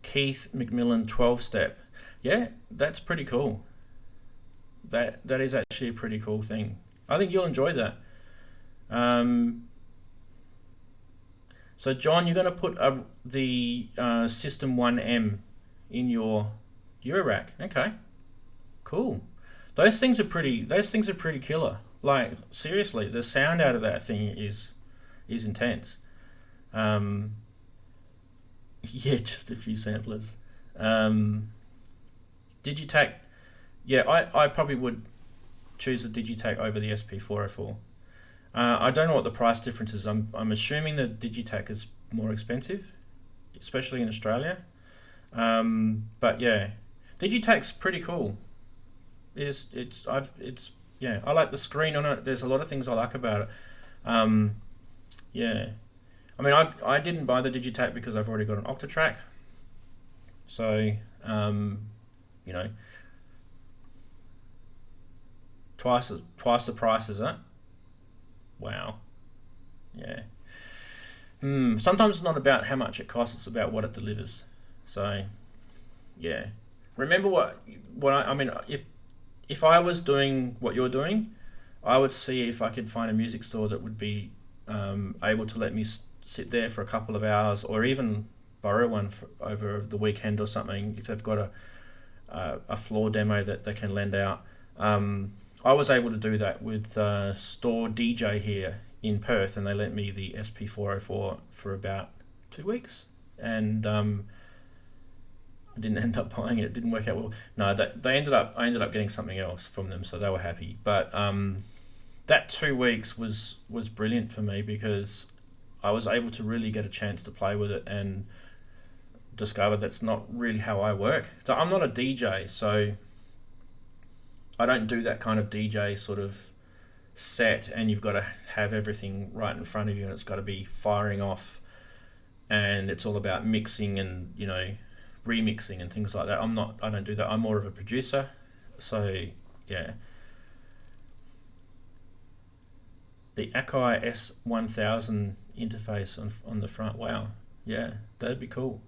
Keith McMillan 12-step. Yeah, that's pretty cool. That is actually a pretty cool thing. I think you'll enjoy that. So John, you're going to put the System 1M in your Eurorack. Okay, cool. Those things are pretty killer. Like seriously, the sound out of that thing is intense. Yeah, just a few samplers. Digitac, yeah, I probably would choose the Digitac over the SP404. I don't know what the price difference is. I'm assuming the Digitac is more expensive, especially in Australia. But yeah, Digitac's pretty cool. Yeah, I like the screen on it. There's a lot of things I like about it. Yeah, I mean, I didn't buy the Digitac because I've already got an Octatrack. So, twice the price, is it? Wow. Yeah. Sometimes it's not about how much it costs; it's about what it delivers. So, yeah. Remember what I mean. If I was doing what you're doing, I would see if I could find a music store that would be able to let me sit there for a couple of hours, or even borrow one over the weekend or something. If they've got a floor demo that they can lend out. I was able to do that with Store DJ here in Perth, and they lent me the SP404 for about 2 weeks, and I didn't end up buying it. It didn't work out well. No, I ended up getting something else from them, so they were happy. But that 2 weeks was brilliant for me because I was able to really get a chance to play with it and discovered that's not really how I work. So I'm not a DJ, so I don't do that kind of DJ sort of set, and you've got to have everything right in front of you, and it's got to be firing off, and it's all about mixing and, you know, remixing and things like that. I don't do that. I'm more of a producer. So yeah. The Akai S1000 interface on the front. Wow. Yeah, that'd be cool.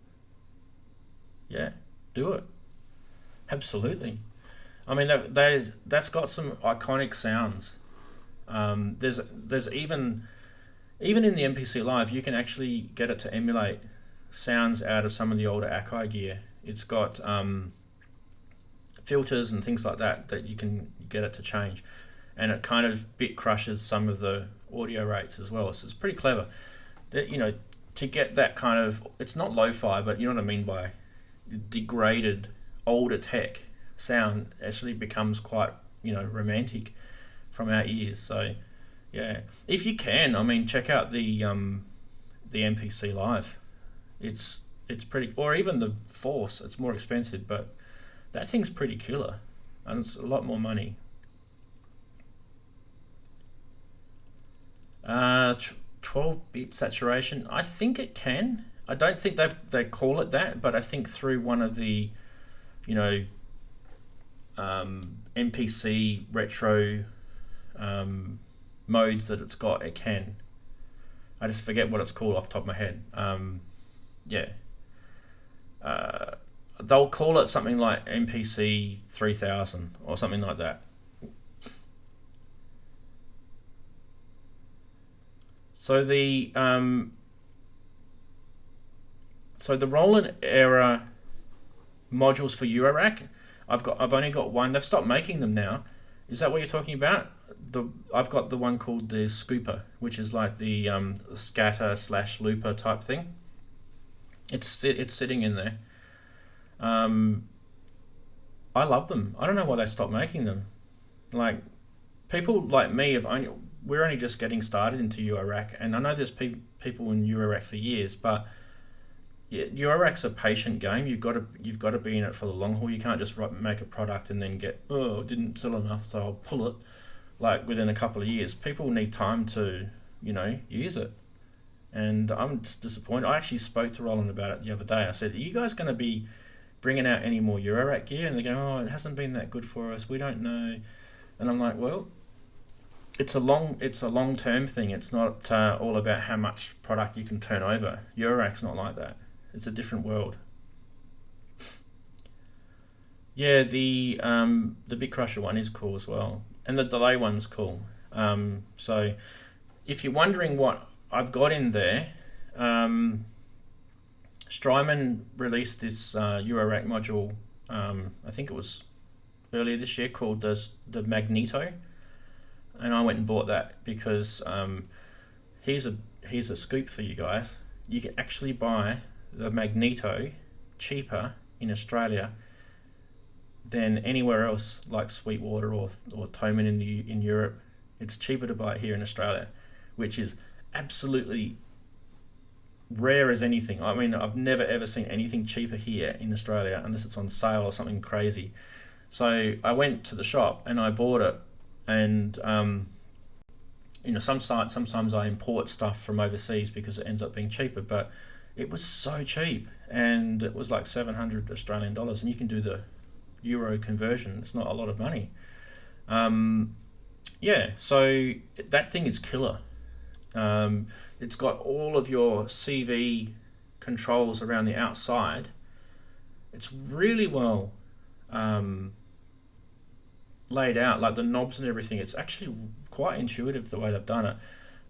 Yeah, do it. Absolutely. I mean, that's got some iconic sounds. There's even in the MPC Live, you can actually get it to emulate sounds out of some of the older Akai gear. It's got filters and things like that you can get it to change, and it kind of bit crushes some of the audio rates as well. So it's pretty clever. That, you know, to get that kind of, it's not lo-fi, but you know what I mean by degraded older tech sound, actually becomes quite, you know, romantic from our ears. So yeah, if you can, I mean, check out the MPC Live. It's pretty, or even the Force. It's more expensive, but that thing's pretty killer, and it's a lot more money. 12-bit saturation. I think it can. I don't think they call it that, but I think through one of the, you know, MPC retro modes that it's got, it can. I just forget what it's called off the top of my head. Yeah. They'll call it something like MPC 3000 or something like that. So the Roland era modules for Eurorack, I've only got one. They've stopped making them now. Is that what you're talking about? I've got the one called the Scooper, which is like the scatter / looper type thing. It's sitting in there. I love them. I don't know why they stopped making them. Like, people like me we're only just getting started into Eurorack, and I know there's people in Eurorack for years, but yeah, Eurorack's a patient game. You've got to be in it for the long haul. You can't just make a product and then get, oh, it didn't sell enough, so I'll pull it. Like, within a couple of years, people need time to, you know, use it. And I'm just disappointed. I actually spoke to Roland about it the other day. I said, are you guys going to be bringing out any more Eurorack gear? And they go, oh, it hasn't been that good for us. We don't know. And I'm like, well, it's a long-term thing. It's not all about how much product you can turn over. Eurorack's not like that. It's a different world. Yeah, the Bit Crusher one is cool as well, and the delay one's cool. So if you're wondering what I've got in there, Strymon released this Eurorack module. I think it was earlier this year, called the Magneto, and I went and bought that because here's a scoop for you guys. You can actually buy the Magneto cheaper in Australia than anywhere else, like Sweetwater or Thomann in Europe. It's cheaper to buy it here in Australia, which is absolutely rare as anything. I mean, I've never ever seen anything cheaper here in Australia unless it's on sale or something crazy. So I went to the shop and I bought it, and you know, sometimes I import stuff from overseas because it ends up being cheaper, but it was so cheap, and it was like 700 Australian dollars, and you can do the euro conversion. It's not a lot of money. Yeah, so that thing is killer. It's got all of your CV controls around the outside. It's really well laid out, like the knobs and everything. It's actually quite intuitive the way they've done it.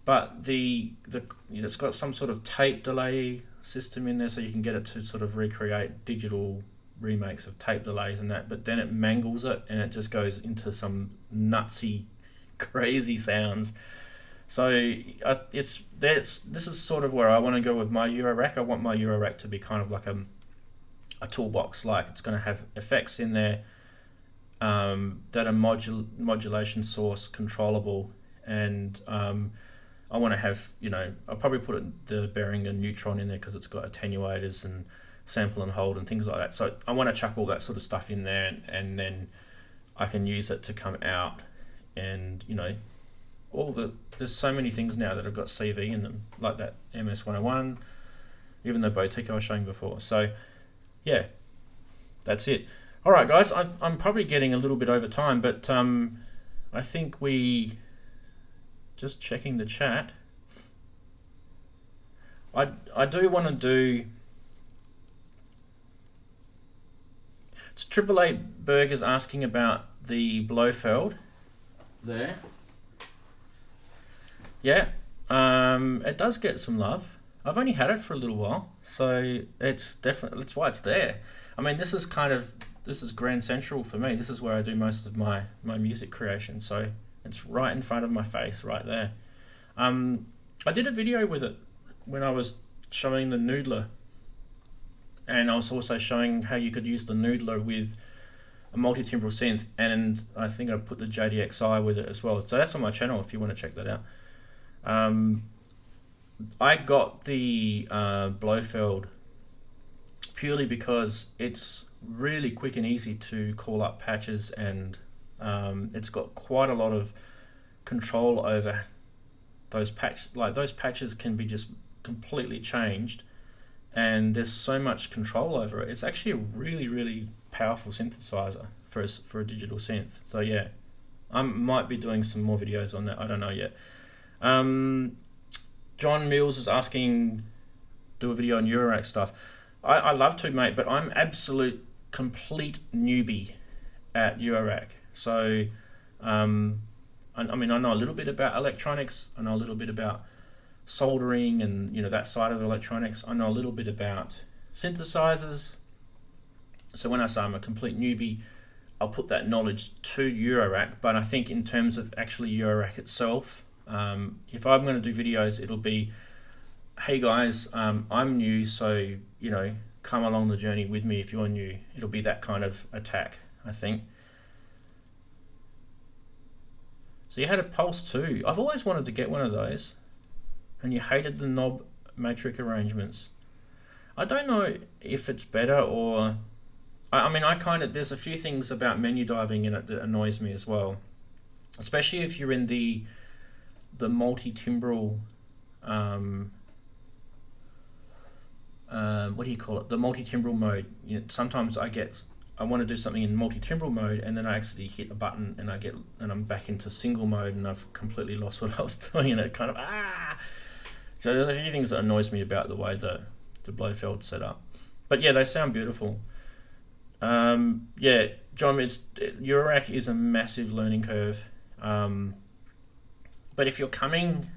But it's got some sort of tape delay system in there, so you can get it to sort of recreate digital remakes of tape delays and that, but then it mangles it and it just goes into some nutsy, crazy sounds. So this is sort of where I want to go with my Eurorack. I want my Eurorack to be kind of like a toolbox. Like, it's going to have effects in there that are modulation source controllable, and I want to have, you know, I'll probably put the Behringer Neutron in there because it's got attenuators, and sample and hold and things like that. So I want to chuck all that sort of stuff in there, and then I can use it to come out, and you know, there's so many things now that have got CV in them, like that MS-101, even the Boutique I was showing before. So yeah, that's it. All right, guys, I'm probably getting a little bit over time, but I think we, just checking the chat, I do want to do, it's 888 Burgers asking about the Blofeld there. Yeah, it does get some love. I've only had it for a little while, so it's definitely, that's why it's there. I mean, this is Grand Central for me. This is where I do most of my music creation, so it's right in front of my face, right there. I did a video with it when I was showing the noodler, and I was also showing how you could use the noodler with a multi-timbral synth, and I think I put the JDXI with it as well. So that's on my channel if you want to check that out. I got the Blofeld purely because it's really quick and easy to call up patches, and it's got quite a lot of control over those patches. Like, those patches can be just completely changed, and there's so much control over it. It's actually a really, really powerful synthesizer for a digital synth. So yeah, I might be doing some more videos on that. I don't know yet. John Mills is asking, do a video on Eurorack stuff. I love to, mate, but I'm absolute complete newbie at Eurorack. So I mean, I know a little bit about electronics. I know a little bit about soldering and, you know, that side of electronics. I know a little bit about synthesizers. So when I say I'm a complete newbie, I'll put that knowledge to Eurorack. But I think in terms of actually Eurorack itself, if I'm going to do videos, it'll be, hey guys, I'm new, so, you know, come along the journey with me if you're new. It'll be that kind of attack, I think. So you had a Pulse 2. I've always wanted to get one of those, and you hated the knob matrix arrangements. I don't know if it's better, or I mean, there's a few things about menu diving in it that annoys me as well, especially if you're in the multi-timbral, what do you call it? The multi-timbral mode. You know, sometimes I want to do something in multi-timbral mode, and then I actually hit a button and I'm back into single mode, and I've completely lost what I was doing, and it kind of So there's a few things that annoys me about the way the Blofeld's set up. But yeah, they sound beautiful. Yeah, John, Eurorack is a massive learning curve. But if you're coming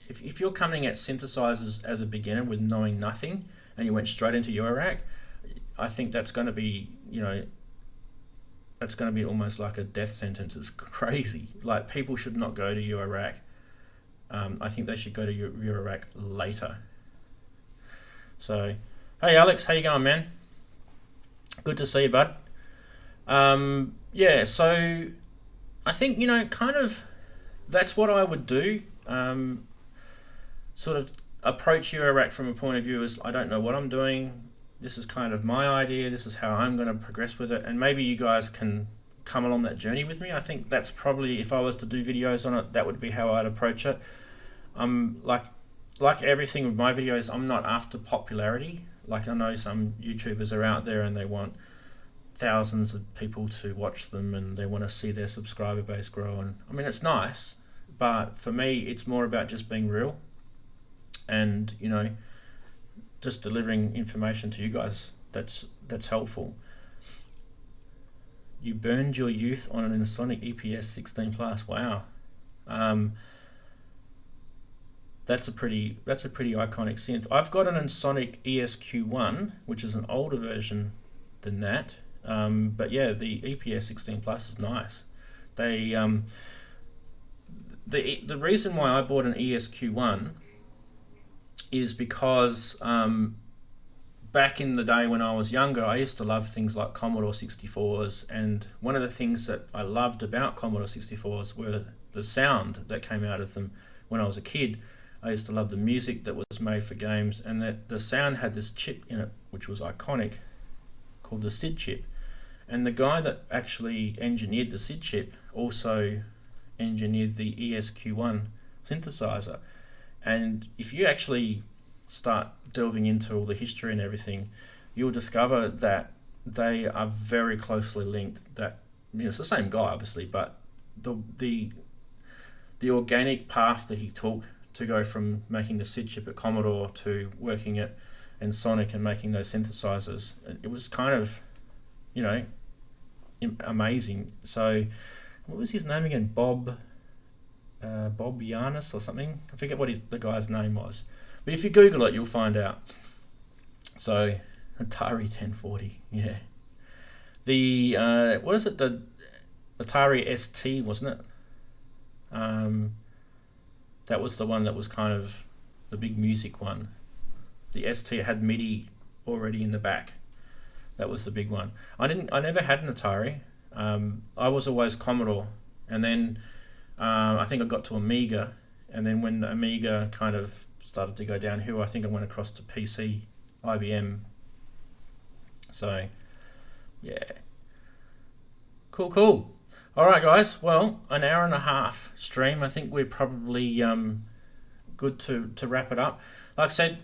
at synthesizers as a beginner with knowing nothing, and you went straight into Eurorack, I think that's going to be, you know, that's going to be almost like a death sentence. It's crazy. Like, people should not go to Eurorack. I think they should go to Eurorack later. So, hey Alex, how you going, man? Good to see you, bud. Yeah, so I think, you know, kind of that's what I would do. Sort of approach Eurorack from a point of view as, I don't know what I'm doing. This is kind of my idea. This is how I'm going to progress with it. And maybe you guys can come along that journey with me. I think that's probably, if I was to do videos on it, that would be how I'd approach it. Like everything with my videos, I'm not after popularity. Like, I know some YouTubers are out there and they want thousands of people to watch them, and they want to see their subscriber base grow. And I mean, it's nice, but for me, it's more about just being real and, you know, just delivering information to you guys that's helpful. You burned your youth on an Ensoniq EPS 16 Plus. Wow. That's a pretty iconic synth. I've got an Ensoniq ESQ1, which is an older version than that. But yeah, the EPS 16 Plus is nice. They the reason why I bought an ESQ1 is because back in the day when I was younger, I used to love things like Commodore 64s, and one of the things that I loved about Commodore 64s were the sound that came out of them when I was a kid. I used to love the music that was made for games, and that the sound had this chip in it, which was iconic, called the SID chip. And the guy that actually engineered the SID chip also engineered the ESQ1 synthesizer. And if you actually start delving into all the history and everything, you'll discover that they are very closely linked. That, you know, it's the same guy obviously, but the organic path that he took to go from making the SID chip at Commodore to working at Sonic and making those synthesizers, it was kind of, you know, amazing. So what was his name again? Bob Yanis or something. I forget what the guy's name was, but if you Google it, you'll find out. So Atari 1040, yeah. The what is it? The Atari ST, wasn't it? That was the one that was kind of the big music one. The ST had MIDI already in the back. That was the big one. I never had an Atari. I was always Commodore, and then I think I got to Amiga, and then when the Amiga kind of started to go downhill, I think I went across to PC, IBM. So, yeah. Cool. All right, guys. Well, an hour and a half stream. I think we're probably good to wrap it up. Like I said,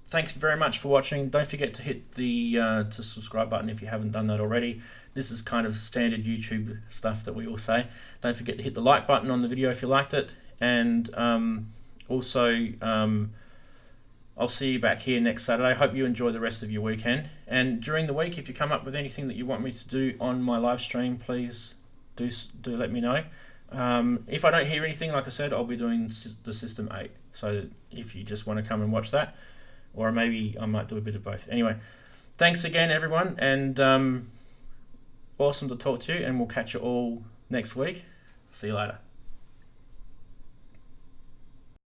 thanks very much for watching. Don't forget to hit the to subscribe button if you haven't done that already. This is kind of standard YouTube stuff that we all say. Don't forget to hit the like button on the video if you liked it. And also, I'll see you back here next Saturday. Hope you enjoy the rest of your weekend. And during the week, if you come up with anything that you want me to do on my live stream, please do let me know. If I don't hear anything, like I said, I'll be doing the System 8. So if you just want to come and watch that, or maybe I might do a bit of both. Anyway, thanks again, everyone, and awesome to talk to you, and we'll catch you all next week. See you later.